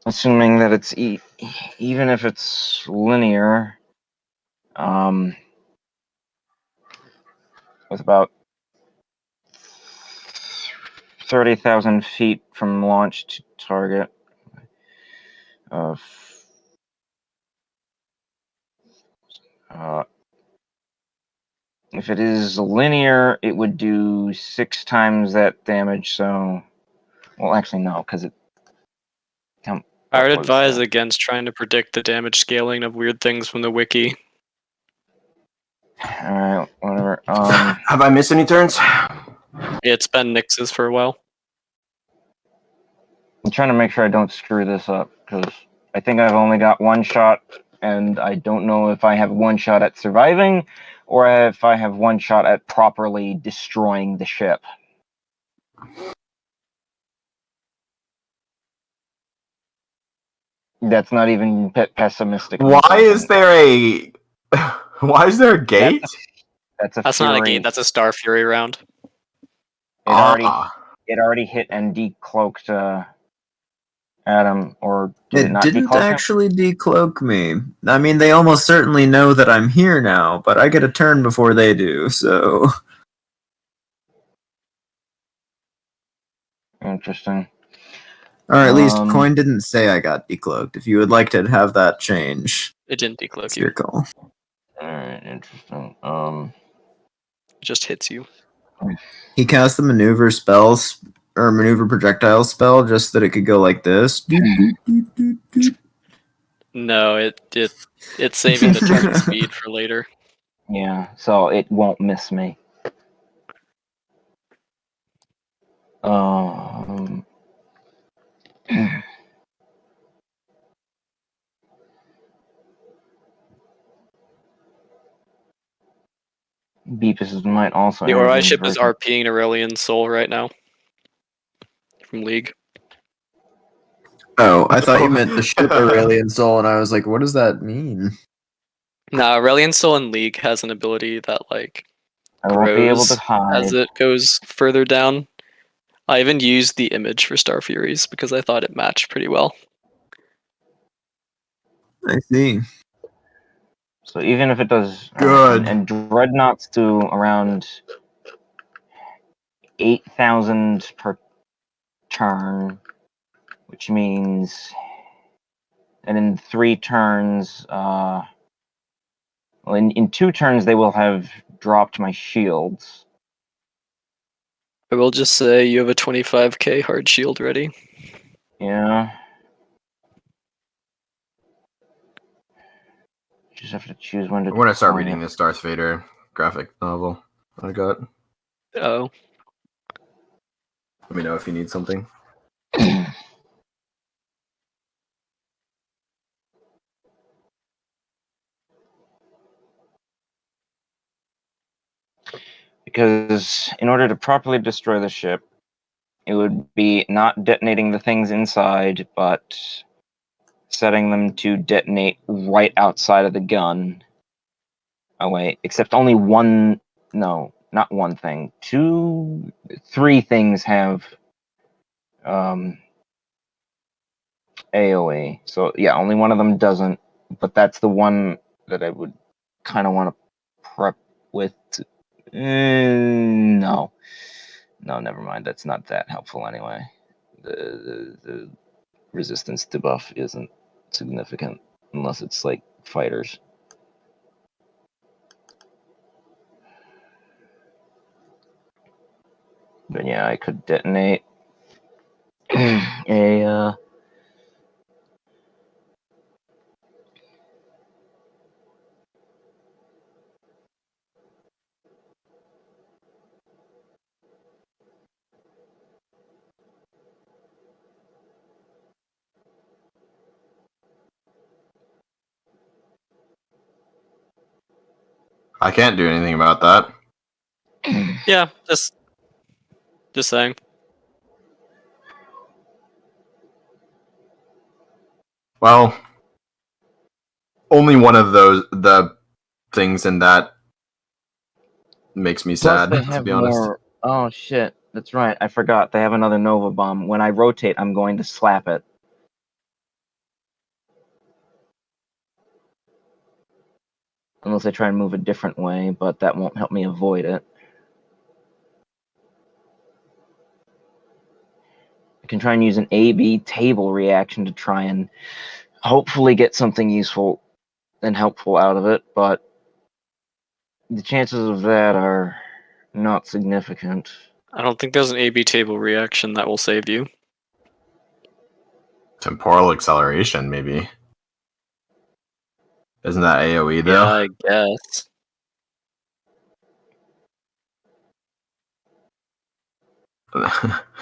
assuming that it's even if it's linear, with about 30,000 feet from launch to target. If it is linear, it would do 6 times that damage. So, well, actually no, because it. I would advise against trying to predict the damage scaling of weird things from the wiki. Alright, whatever. Have I missed any turns? It's been Nix's for a while. I'm trying to make sure I don't screw this up, because I think I've only got one shot, and I don't know if I have one shot at surviving, or if I have one shot at properly destroying the ship. That's not even pessimistic. Why is there a gate? That's not a gate. That's a Star Fury round. It already hit and decloaked Adam, or did it not didn't decloak actually decloak me. I mean, they almost certainly know that I'm here now, but I get a turn before they do, so. Interesting. Or at least Coin didn't say I got decloaked. If you would like to have that change, it didn't decloak it's you. your call. Alright, interesting. It just hits you. He cast the maneuver spells or maneuver projectile spell just that it could go like this. No, it's saving the turn speed for later. Yeah, so it won't miss me. Beepus might also. The Ori ship is RPing Aurelian Soul right now. From League. Oh, I thought you meant the ship Aurelian Soul, and I was like, what does that mean? Nah, Aurelian Soul in League has an ability that like I won't be able grows to hide as it goes further down. I even used the image for Star Furies because I thought it matched pretty well. I see. So even if it does, Good. and Dreadnoughts do around 8,000 per turn, which means, and in 3 turns, well, in 2 turns they will have dropped my shields. I will just say you have a 25k hard shield ready. Yeah. Just have to choose when to. I'm gonna start deploy reading it. this Darth Vader graphic novel I got. Oh. Let me know if you need something. Because in order to properly destroy the ship, it would be not detonating the things inside, but setting them to detonate right outside of the gun. Oh wait, except only one. No, not one thing. 3 things have AOE. So yeah, only one of them doesn't. But that's the one that I would kind of want to prep with. No, never mind. That's not that helpful anyway. The resistance debuff isn't significant unless it's like fighters. But yeah, I could detonate a I can't do anything about that. Yeah, just saying. Well, only one of the things in that makes me sad, to be honest. Oh shit, that's right. I forgot. They have another Nova Bomb. When I rotate, I'm going to slap it. Unless I try and move a different way, but that won't help me avoid it. I can try and use an A-B table reaction to try and hopefully get something useful and helpful out of it, but the chances of that are not significant. I don't think there's an AB table reaction that will save you. Temporal acceleration, maybe. Isn't that AoE though? Yeah, I guess.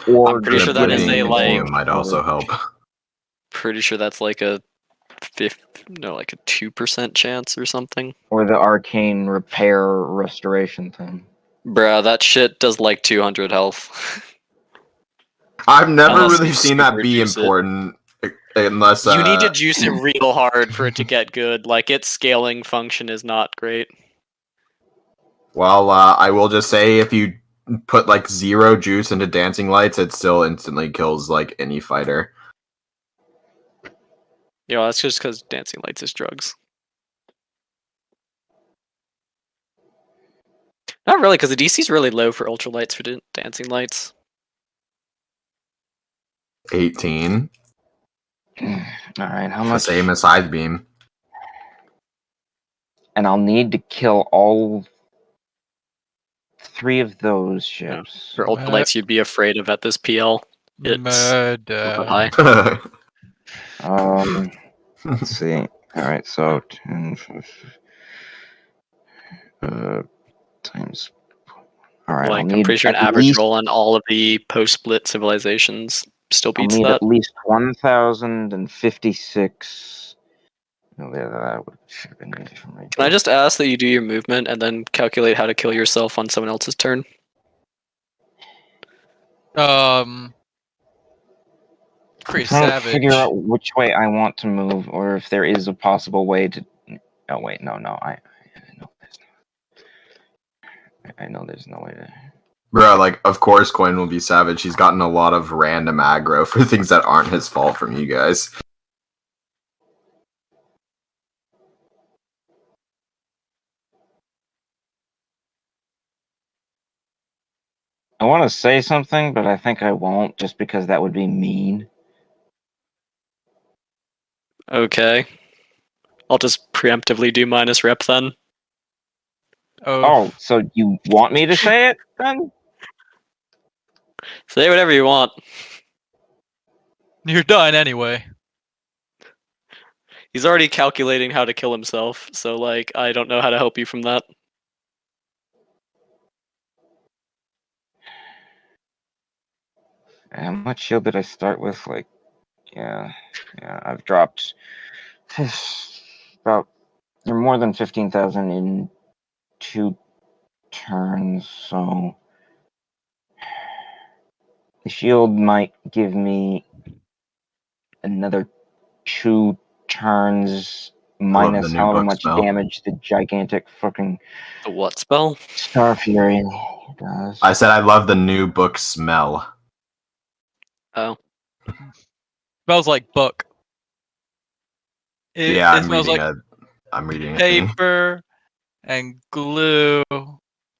Or I'm pretty sure that is a like. might also help. Pretty sure that's like a like a 2% chance or something. Or the arcane repair restoration thing. Bruh, that shit does like 200 health. I've never Unless really you seen that super be juice it. important, unless You need to juice it real hard for it to get good. Like its scaling function is not great. Well, I will just say if you put like 0 juice into dancing lights, it still instantly kills like any fighter. You know, that's just because dancing lights is drugs. Not really, because the DC is really low for ultralights for dancing lights. 18. Alright, how The much? same as side beam. And I'll need to kill all 3 of those ships. For ultralights, you'd be afraid of at this PL. It's Murder. high. Let's see. Alright, so 10 times. Alright, Like, I'll I'm need pretty sure an at average least, roll on all of the post-split civilizations still I'll beats need that. at least 1,056. No, that should have been easy for me. Can I just ask that you do your movement and then calculate how to kill yourself on someone else's turn? I'm Pretty trying to savage. figure out which way I want to move, or if there is a possible way to. Oh wait, no, I know there's not. I know there's no way to. Bro, like, of course Coin will be savage. He's gotten a lot of random aggro for things that aren't his fault from you guys. I want to say something, but I think I won't, just because that would be mean. Okay. I'll just preemptively do minus rep then. Oh, so you want me to say it then? Say whatever you want. You're done anyway. He's already calculating how to kill himself, so like I don't know how to help you from that. How much shield did I start with? Like, yeah, I've dropped about more than 15,000 in 2 turns, so the shield might give me another 2 turns minus new however book much spell. damage the gigantic fucking The what spell? Star Fury does. I said I love the new book smell. Oh. Smells like book. It smells like I'm reading a thing. paper and glue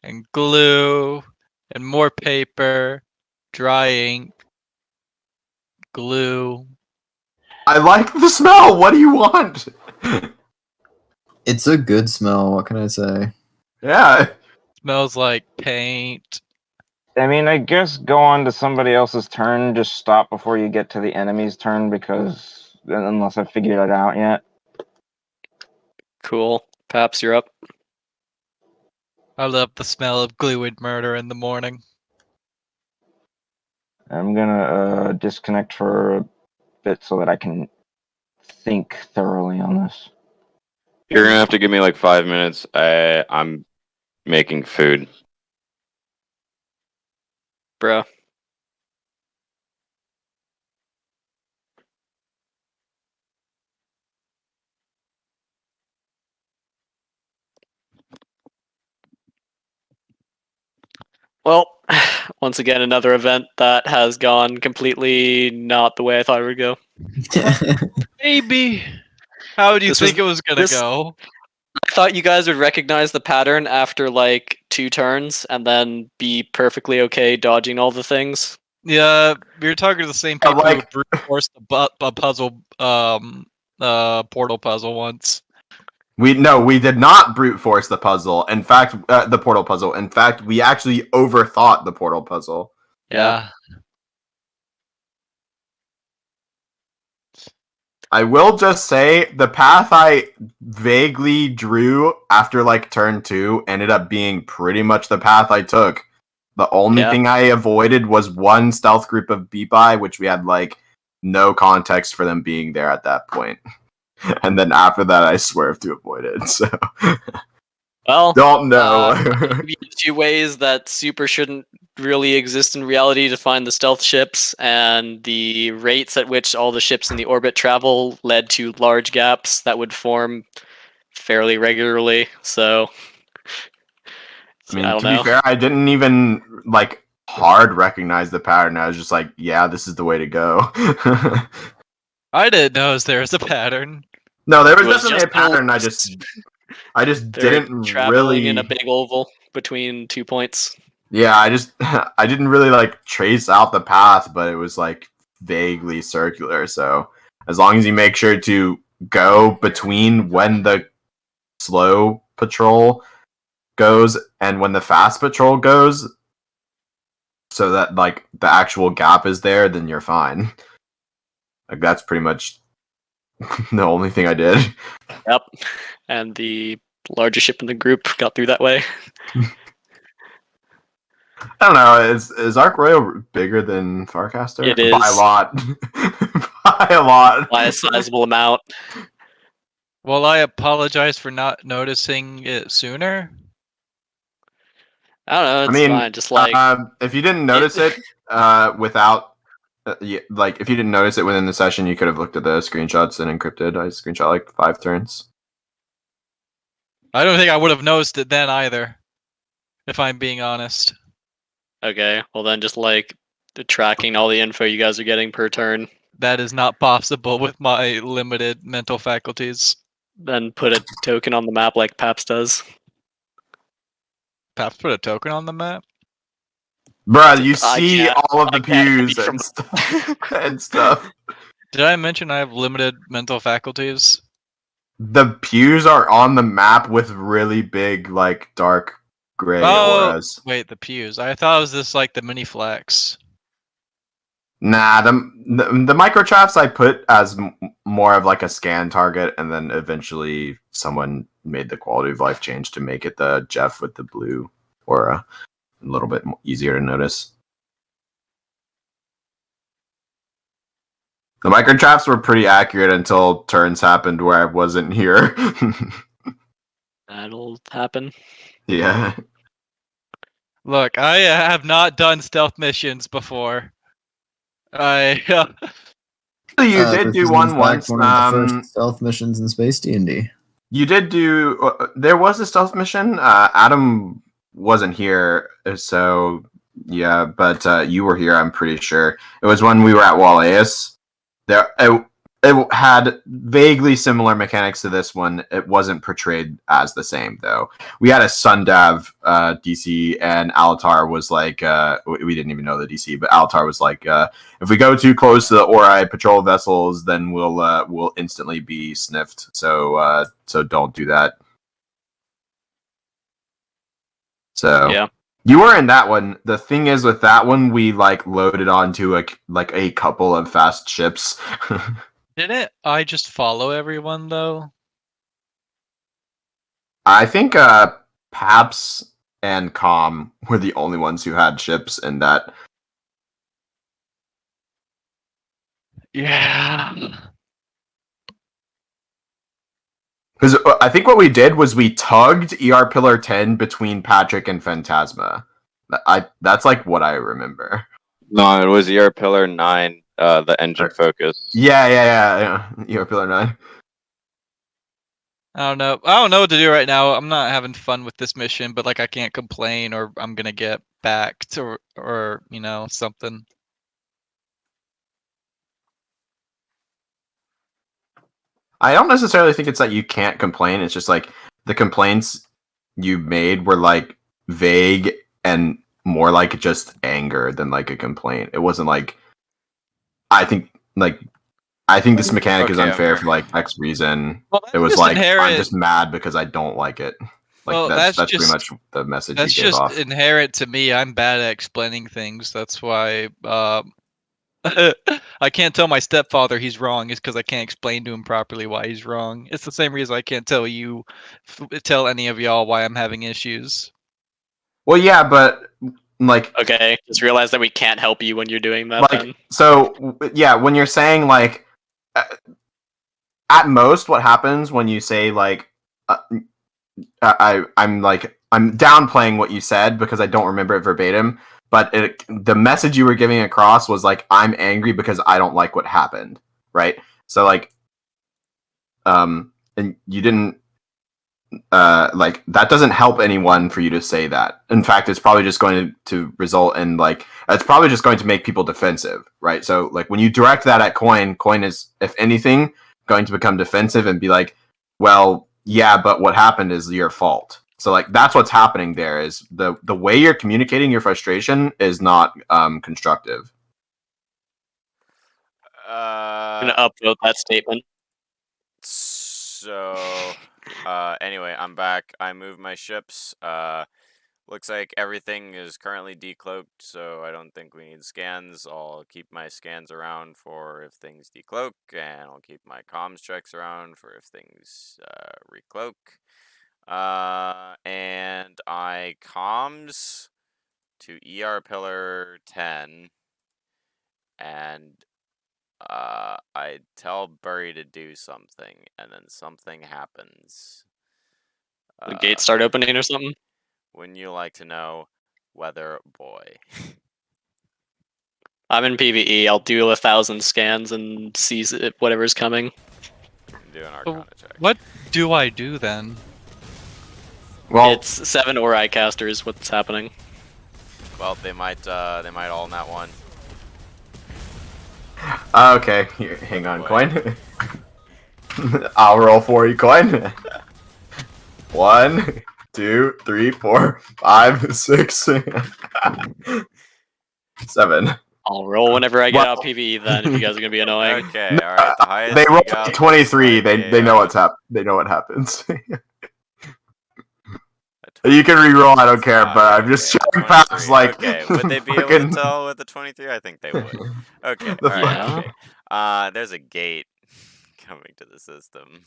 and glue and more paper, dry ink, glue. I like the smell. What do you want? It's a good smell. What can I say? Yeah. Smells like paint. I mean, I guess go on to somebody else's turn. Just stop before you get to the enemy's turn, because unless I've figured it out yet. Cool. Paps, you're up. I love the smell of glue and murder in the morning. I'm gonna disconnect for a bit so that I can think thoroughly on this. You're gonna have to give me like 5 minutes. I'm making food. Bruh. Well, once again, another event that has gone completely not the way I thought it would go. Maybe. How do you This think was- it was gonna this- go? I thought you guys would recognize the pattern after like 2 turns and then be perfectly okay dodging all the things. Yeah, we were talking to the same people like- who brute forced a puzzle, portal puzzle once. We did not brute force the puzzle. In fact, the portal puzzle. In fact, we actually overthought the portal puzzle. Yeah. I will just say the path I vaguely drew after like turn 2 ended up being pretty much the path I took. The only thing I avoided was one stealth group of Beepi, which we had like no context for them being there at that point. And then after that, I swerved to avoid it. So, well, don't know. Two ways that super shouldn't really exist in reality to find the stealth ships, and the rates at which all the ships in the orbit travel led to large gaps that would form fairly regularly. So, I mean, I don't to know. be fair, I didn't even like hard recognize the pattern. I was just like, yeah, this is the way to go. I didn't know there was a pattern. No, there was definitely a pattern. I just didn't traveling really in a big oval between 2 points. Yeah, I didn't really like trace out the path, but it was like vaguely circular. So as long as you make sure to go between when the slow patrol goes and when the fast patrol goes, so that like the actual gap is there, then you're fine. Like that's pretty much the only thing I did. Yep, and the largest ship in the group got through that way. I don't know. Is Ark Royal bigger than Farcaster? It is. By a lot. By a lot. By a sizable amount. Well, I apologize for not noticing it sooner. I don't know. It's fine. Just like if you didn't notice it without, like if you didn't notice it within the session, you could have looked at the screenshots and encrypted. I screenshot like 5 turns. I don't think I would have noticed it then either, if I'm being honest. Okay, well then just like tracking all the info you guys are getting per turn. That is not possible with my limited mental faculties. Then put a token on the map like Paps does. Paps put a token on the map? Bruh, you see all of the pews and stuff. Did I mention I have limited mental faculties? The pews are on the map with really big, like, dark gray auras. Wait, the pews. I thought it was just like the mini flex. Nah, the microtraps I put as more of like a scan target, and then eventually someone made the quality of life change to make it the Jeff with the blue aura a little bit easier to notice. The microtraps were pretty accurate until turns happened where I wasn't here. That'll happen. Yeah. Look, I have not done stealth missions before. You did do one once. One of the first stealth missions in Space D&D. You did do. There was a stealth mission. Adam wasn't here, so yeah. But you were here. I'm pretty sure it was when we were at Wallace. It had vaguely similar mechanics to this one. It wasn't portrayed as the same, though. We had a Sundav DC, and Alatar was like, we didn't even know the DC, but Alatar was like, if we go too close to the Ori patrol vessels, then we'll instantly be sniffed. So don't do that. So yeah. You were in that one. The thing is, with that one, we like loaded onto a couple of fast ships. Didn't I just follow everyone though? I think Paps and Com were the only ones who had ships in that. Yeah. Because I think what we did was we tugged ER Pillar 10 between Patrick and Phantasma. That's like what I remember. No, it was ER Pillar 9, the engine focus. Yeah. ER Pillar 9. I don't know what to do right now. I'm not having fun with this mission, but like I can't complain or I'm gonna get backed or you know, something. I don't necessarily think it's that you can't complain. It's just like the complaints you made were like vague and more like just anger than like a complaint. It wasn't like, I think like I think this mechanic is Okay, unfair I'm for like X reason. Well, It was just like I'm inherent. just mad because I don't like it. Like Well, that's that's pretty just- much the message That's you gave just off. inherent to me. I'm bad at explaining things. That's why I can't tell my stepfather he's wrong is because I can't explain to him properly why he's wrong. It's the same reason I can't tell any of y'all why I'm having issues. Well, yeah, but like Okay, just realize that we can't help you when you're doing that. like Then so yeah, when you're saying like at most what happens when you say like I'm downplaying what you said because I don't remember it verbatim, but the message you were giving across was like I'm angry because I don't like what happened, right? So like and you didn't like that doesn't help anyone for you to say that. In fact, it's probably just going to result in like it's probably just going to make people defensive, right? So like when you direct that at Coin is, if anything, going to become defensive and be like, well, yeah, but what happened is your fault. So like that's what's happening there is the way you're communicating your frustration is not constructive. I'm gonna upvote that statement. So, anyway, I'm back. I moved my ships. Looks like everything is currently decloaked, so I don't think we need scans. I'll keep my scans around for if things decloak, and I'll keep my comms checks around for if things recloak. And I comms to ER pillar 10, and I tell Burry to do something, and then something happens. The gates start opening or something. Wouldn't you like to know, weather boy? I'm in PvE. I'll do 1,000 scans and see whatever's coming. Do an Arcana check. What do I do then? Well, It's 7 Ori casters. What's happening? Well, they might all in that one. okay, here, hang on, Coin. I'll roll for you, Coin. 1, 2, 3, 4, 5, 6, 7. I'll roll whenever I get out PvE. Then, if you guys are gonna be annoying. Okay, all right. The highest They roll we got 23. looks like They know what's They know what happens. You can re-roll. I don't care, but I'm just showing Paps like. Okay, would they be able to tell with the 23? I think they would. Okay, all right. Okay. There's a gate coming to the system.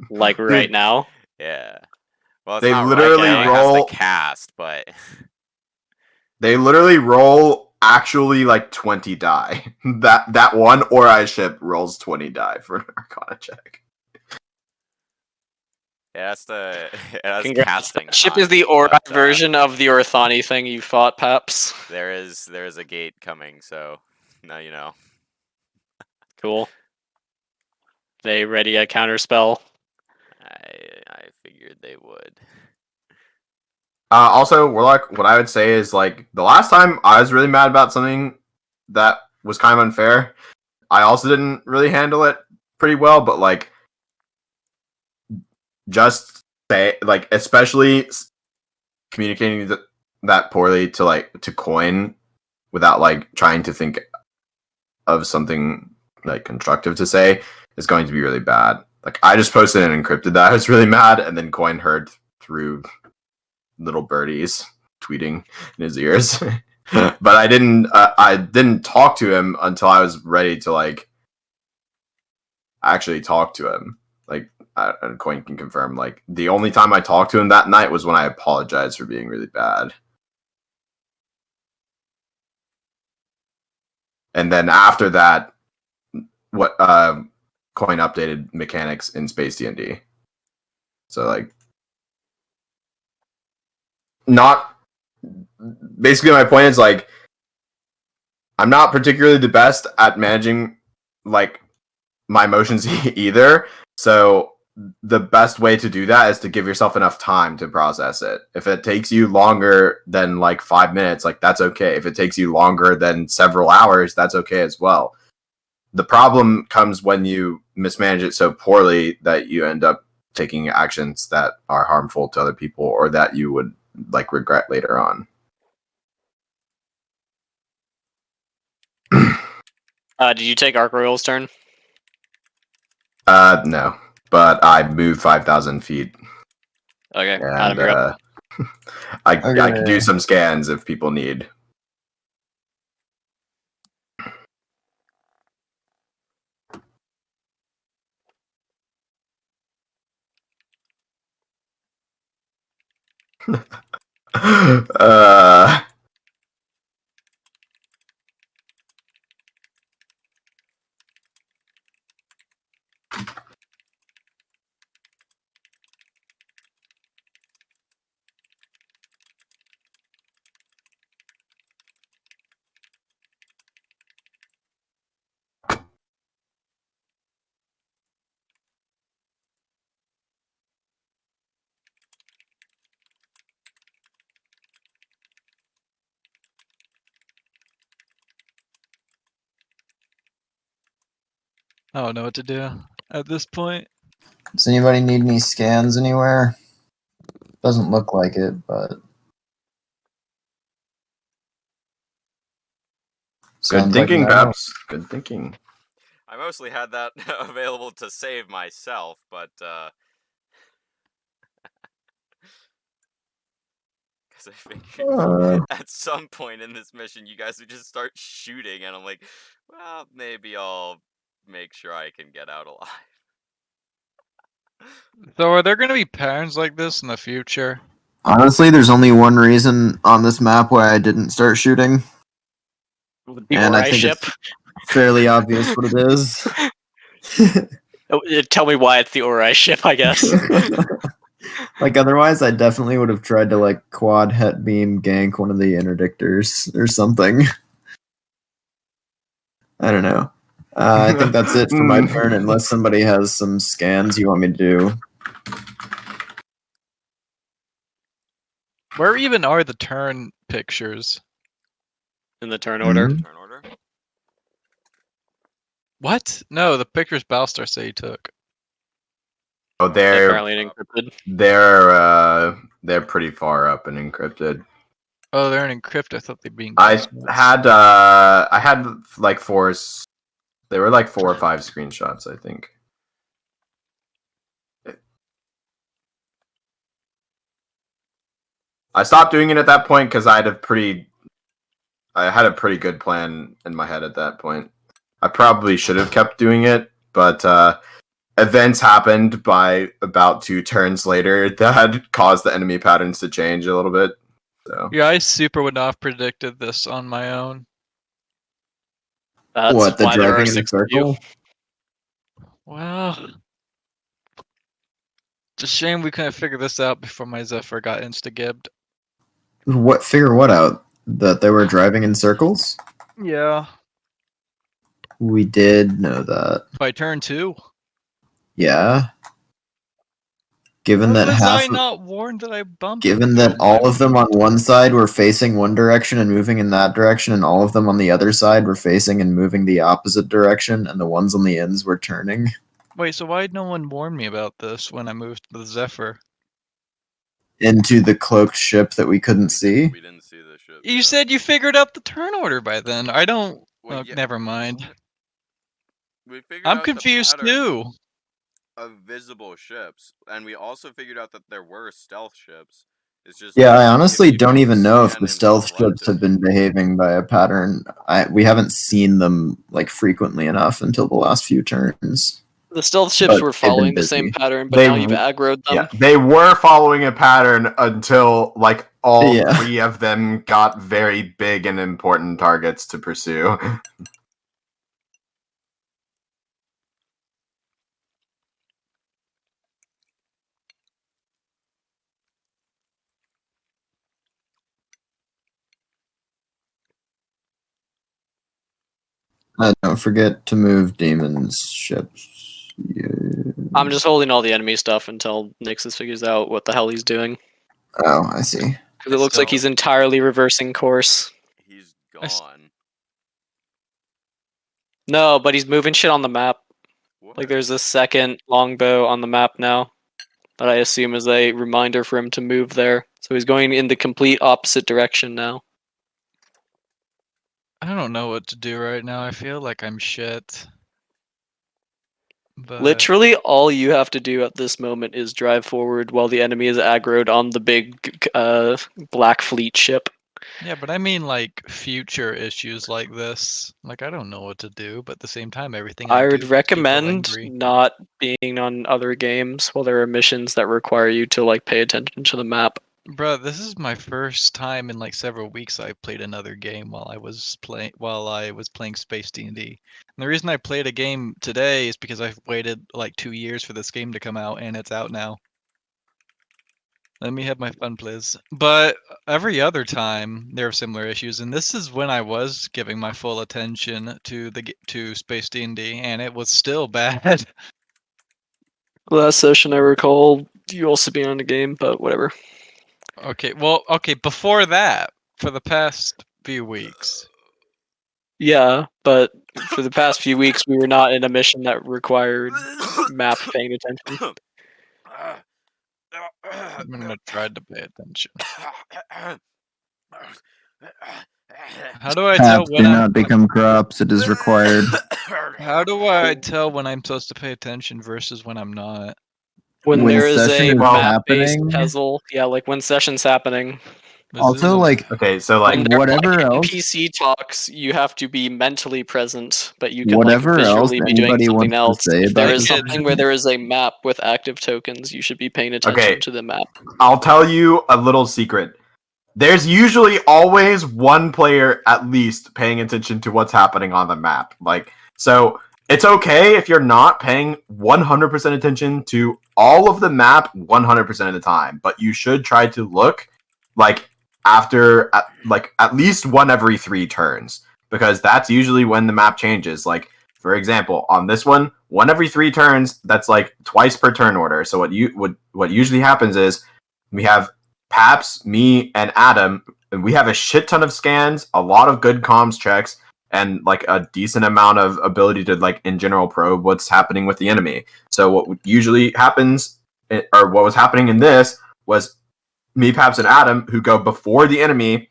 Like right now. Yeah. Well, it's they not literally right now. roll. It has to cast, but they literally roll actually like 20 die. That one Ori ship rolls 20 die for an Arcana check. It has Congrats. casting That ship time, is the Ori but, version of the Orthani thing you fought, Paps. There is a gate coming, so now you know. Cool. They ready a counterspell? I figured they would. Also, Warlock, what I would say is like the last time I was really mad about something that was kind of unfair. I also didn't really handle it pretty well, but like just say like especially communicating that poorly to Coin without like trying to think of something like constructive to say is going to be really bad. Like I just posted and encrypted that I was really mad, and then Coin heard through little birdies tweeting in his ears. But I didn't talk to him until I was ready to like actually talk to him. Like and Coin can confirm, like the only time I talked to him that night was when I apologized for being really bad. And then after that, what Coin updated mechanics in Space D&D. So like not basically my point is like I'm not particularly the best at managing like my emotions either. So the best way to do that is to give yourself enough time to process it. If it takes you longer than like 5 minutes, like that's okay. If it takes you longer than several hours, that's okay as well. The problem comes when you mismanage it so poorly that you end up taking actions that are harmful to other people or that you would like regret later on. Did you take Arc Royal's turn? No, but I moved 5,000 feet, Okay, and Adam, you're up. I can do Okay. some scans if people need. I don't know what to do at this point. Does anybody need any scans anywhere? Doesn't look like it, but Good sounds thinking, like no. Babs. Good thinking. I mostly had that available to save myself, but because I figured at some point in this mission you guys would just start shooting, and I'm like, well, maybe I'll make sure I can get out alive. So are there going to be patterns like this in the future? Honestly, there's only one reason on this map why I didn't start shooting, The and I Ori think ship. it's fairly obvious what it is. Tell me why it's the Ori ship, I guess. Like otherwise, I definitely would have tried to like quad het beam gank one of the interdictors or something. I don't know. I think that's it for my turn, unless somebody has some scans you want me to do. Where even are the turn pictures? In the turn order. Mhm. Turn order. What? No, the pictures Balstar say he took. Oh, they're Apparently encrypted. they're pretty far up and encrypted. Oh, they're in encrypt. I thought they'd be in I ghost modes. had like they were like 4 or 5 screenshots, I think. I stopped doing it at that point because I had a pretty good plan in my head at that point. I probably should have kept doing it, but events happened by about 2 turns later that caused the enemy patterns to change a little bit. So Yeah, I super would not have predicted this on my own. That's What, the why there are driving in a 6 of you. circle? Well, it's a shame we couldn't figure this out before my Zephyr got insta-gibbed. What figure what out? That they were driving in circles? Yeah. We did know that. By turn 2. Yeah. Given that Was half I not warned that I bumped? given that all of them on one side were facing one direction and moving in that direction, and all of them on the other side were facing and moving the opposite direction, and the ones on the ends were turning. Wait, so why did no one warn me about this when I moved the Zephyr? Into the cloaked ship that we couldn't see. We didn't see the ship. You said you figured out the turn order by then. I don't. Well, yeah. Never mind. We figured I'm out the confused pattern too. of visible ships, and we also figured out that there were stealth ships. It's just Yeah, I if honestly you don't even know if scan the in stealth front ships of have been you- behaving by a pattern. We haven't seen them like frequently enough until the last few turns. The stealth ships But were they've been following the same busy. pattern, but They now you've w- aggroed them. Yeah, they were following a pattern until like all Yeah. 3 of them got very big and important targets to pursue. Don't forget to move demons ships. Yeah. I'm just holding all the enemy stuff until Nixus figures out what the hell he's doing. Oh, I see. Because it looks like he's entirely reversing course. He's gone. No, but he's moving shit on the map. What? Like there's a second longbow on the map now that I assume is a reminder for him to move there. So he's going in the complete opposite direction now. I don't know what to do right now. I feel like I'm shit. But Literally, all you have to do at this moment is drive forward while the enemy is aggroed on the big black fleet ship. yeah, but I mean like future issues like this. Like I don't know what to do, but at the same time, everything I do would makes people recommend angry. not being on other games while there are missions that require you to like pay attention to the map. Bro, this is my first time in like several weeks I played another game while I was playing Space D&D. And the reason I played a game today is because I've waited like 2 years for this game to come out, and it's out now. Let me have my fun, please. But every other time there are similar issues, and this is when I was giving my full attention to Space D&D, and it was still bad. Last session I recall you also being on the game, but whatever. Okay, before that, for the past few weeks. Yeah, but for the past few weeks we were not in a mission that required map paying attention. I'm gonna try to pay attention. How do I tell Paths when do I'm not become crops. It is required. How do I tell when I'm supposed to pay attention versus when I'm not? When there is session a is map-based happening, puzzle, yeah, like when session's happening. also like Okay, so When like there are, whatever like, else, NPC talks, you have to be mentally present, but you can whatever like else visually be doing anybody something wants to else. say If there about is this something where there is a map with active tokens, you should be paying attention Okay. to the map. I'll tell you a little secret. There's usually always one player at least paying attention to what's happening on the map. Like, so it's okay if you're not paying 100% attention to all of the map 100% of the time, but you should try to look like after at least one every 3 turns, because that's usually when the map changes. Like, for example, on this one every 3 turns, that's like twice per turn order. So what usually happens is we have Paps, me, and Adam, and we have a shit ton of scans, a lot of good comms checks, and like a decent amount of ability to like in general probe what's happening with the enemy. So what usually happens, or what was happening in this, was me, Paps, and Adam, who go before the enemy,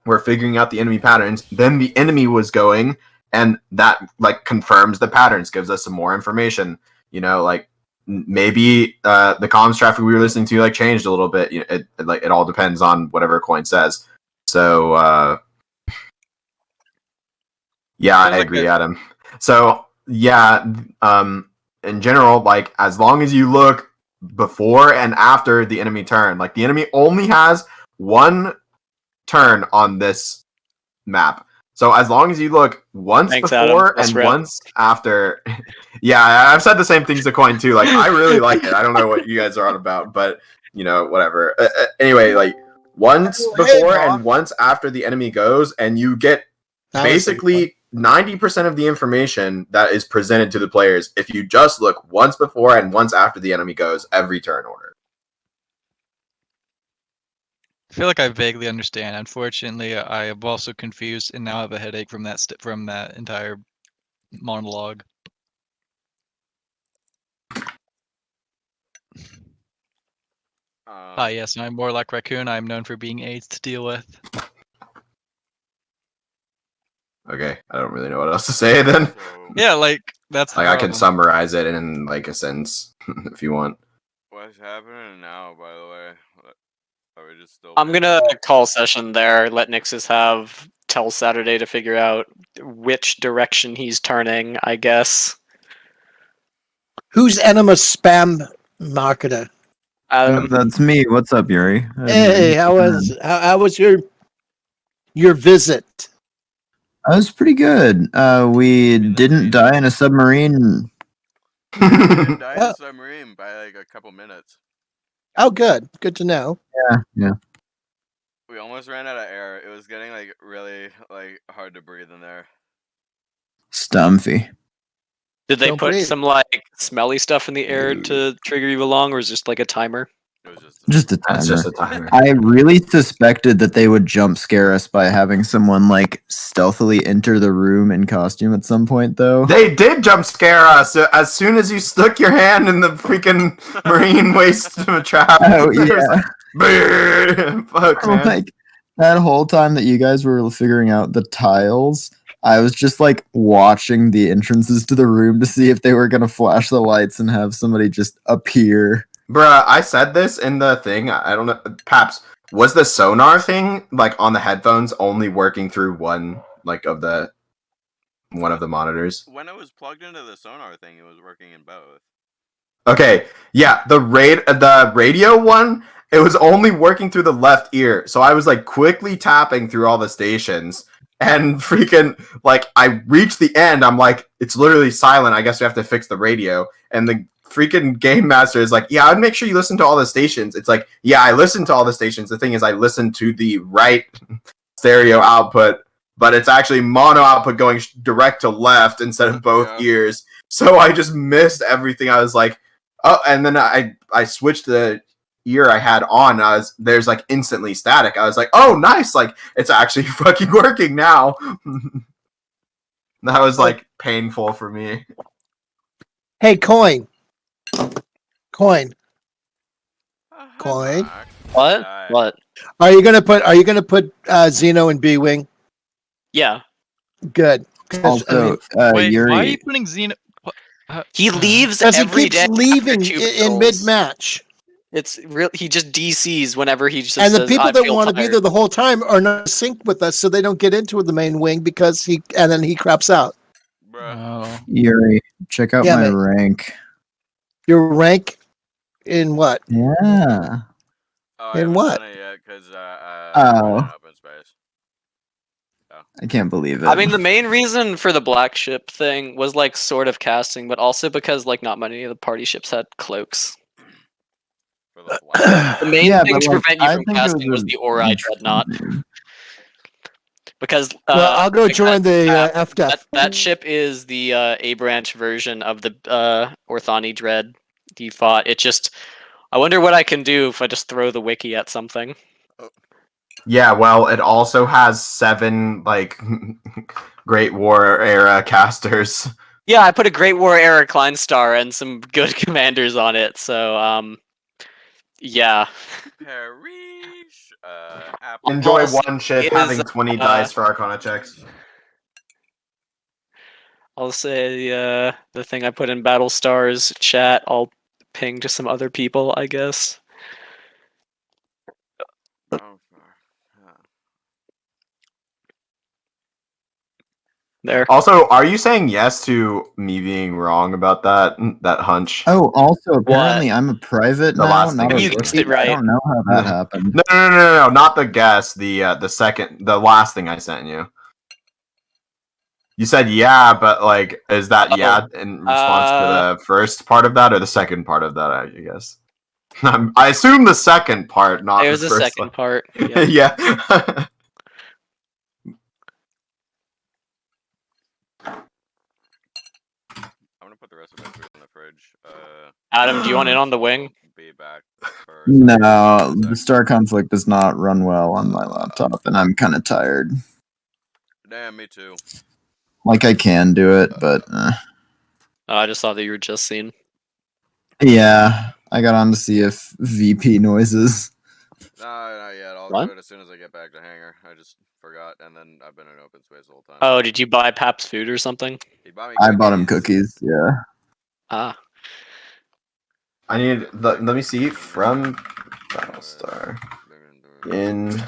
were figuring out the enemy patterns. Then the enemy was going, and that like confirms the patterns, gives us some more information. You know, like maybe the comms traffic we were listening to like changed a little bit. You know, it all depends on whatever coin says. So yeah, I agree, Adam. So yeah, in general, like as long as you look before and after the enemy turn, like the enemy only has one turn on this map. So as long as you look once before and once after, yeah, I've said the same things to Coin too. Like I really like it. I don't know what you guys are on about, but you know, whatever. Anyway, like once before and once after the enemy goes, and you get basically 90% of the information that is presented to the players if you just look once before and once after the enemy goes every turn order. I feel like I vaguely understand. Unfortunately, I am also confused and now have a headache from that entire monologue. Yes, I'm more like Raccoon. I'm known for being AIDS to deal with. Okay, I don't really know what else to say then. Yeah, like that's like I can summarize it in like a sentence if you want. What's happening now, by the way? Are we just still? I'm gonna call session there. Let Nixus have till Saturday to figure out which direction he's turning, I guess. Who's enema spam marketer? That's me. What's up, Yuri? Hey, how was your visit? That was pretty good. We didn't die in a submarine. We didn't die in a submarine by like a couple minutes. Oh, good. Good to know. Yeah. We almost ran out of air. It was getting like really like hard to breathe in there. Stumpy. Did they put some like smelly stuff in the air to trigger you along, or is it just like a timer? It was just a timer. That's just a timer. I really suspected that they would jump scare us by having someone like stealthily enter the room in costume at some point, though. They did jump scare us as soon as you stuck your hand in the freaking marine waste trap. Oh yeah. Fuck, man. Like that whole time that you guys were figuring out the tiles, I was just like watching the entrances to the room to see if they were gonna flash the lights and have somebody just appear. Bruh, I said this in the thing. I don't know. Paps, was the sonar thing like on the headphones only working through one of the monitors? When it was plugged into the sonar thing, it was working in both. Okay, yeah, the radio one, it was only working through the left ear. So I was like quickly tapping through all the stations and freaking like I reached the end. I'm like, it's literally silent. I guess we have to fix the radio. And the freaking game master is like, yeah, I'd make sure you listen to all the stations. It's like, yeah, I listened to all the stations. The thing is, I listened to the right stereo output, but it's actually mono output going direct to left instead of both ears. So I just missed everything. I was like, oh, and then I switched the ear I had on. There's like instantly static. I was like, oh, nice, like it's actually fucking working now. That was like painful for me. Hey, Coin. What? What? Are you gonna put Xeno in B wing? Yeah. Good. Also, Wait, Yuri, why are you putting Xeno? He leaves Because he every keeps day leaving after two in patrols. mid match, It's real. He just DCs whenever he just and the says, people "I that feel want to be tired." there the whole time are not synced with us, so they don't get into the main wing because then he craps out. Oh. Yuri, check out Yeah, my mate. rank. Your rank in what? Yeah. Oh, I In haven't what? done it yet because Oh. I'm in open space. I can't believe it. I mean, the main reason for the black ship thing was like sort of casting, but also because like not many of the party ships had cloaks. For the black. The main Yeah, thing but, to like, prevent you I from think it was casting was a the Ori Dreadnought. Because Well, I'll go like join the FDEF. that ship is the A branch version of the Orthani Dread default. It just I wonder what I can do if I just throw the wiki at something. Yeah, well, it also has 7 like Great War era casters. Yeah, I put a Great War era Kleinstar and some good commanders on it, so yeah. Perish. Apple. Enjoy Also, one ship is, having 20 dice for Arcana checks. I'll say the thing I put in Battlestar's chat, I'll ping to some other people, I guess. There. Also, are you saying yes to me being wrong about that hunch? Oh, also, apparently I'm a private The now, last not thing a you is- guessed rookie. it right. I don't know how that happened. No, not the guess. The second, the last thing I sent you. You said yeah, but like, is that yeah in response to the first part of that or the second part of that? I guess. I assume the second part, not There's the a first second one. part. Yeah. Yeah. I'm gonna put the rest of my food in the fridge. Adam, do you want in on the wing? Be back for No, the Star Conflict does not run well on my laptop, and I'm kind of tired. Damn, me too. Like, I can do it, but Oh, I just thought that you were just seen. yeah, I got on to see if VP noises. No, not yet. I'll What? do it as soon as I get back to hangar. I just forgot, and then I've been in open space the whole time. Oh, did you buy Pap's food or something? He bought me I bought him cookies, yeah. Ah. I need. Let me see from Battlestar.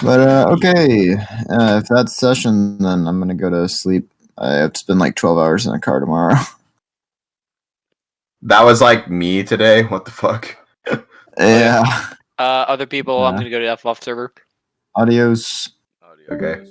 But, okay, if that's session, then I'm gonna go to sleep. I have to spend like 12 hours in a car tomorrow. That was like me today. What the fuck? Yeah. Other people, I'm Yeah. gonna go to the F-off server. Adios. Okay.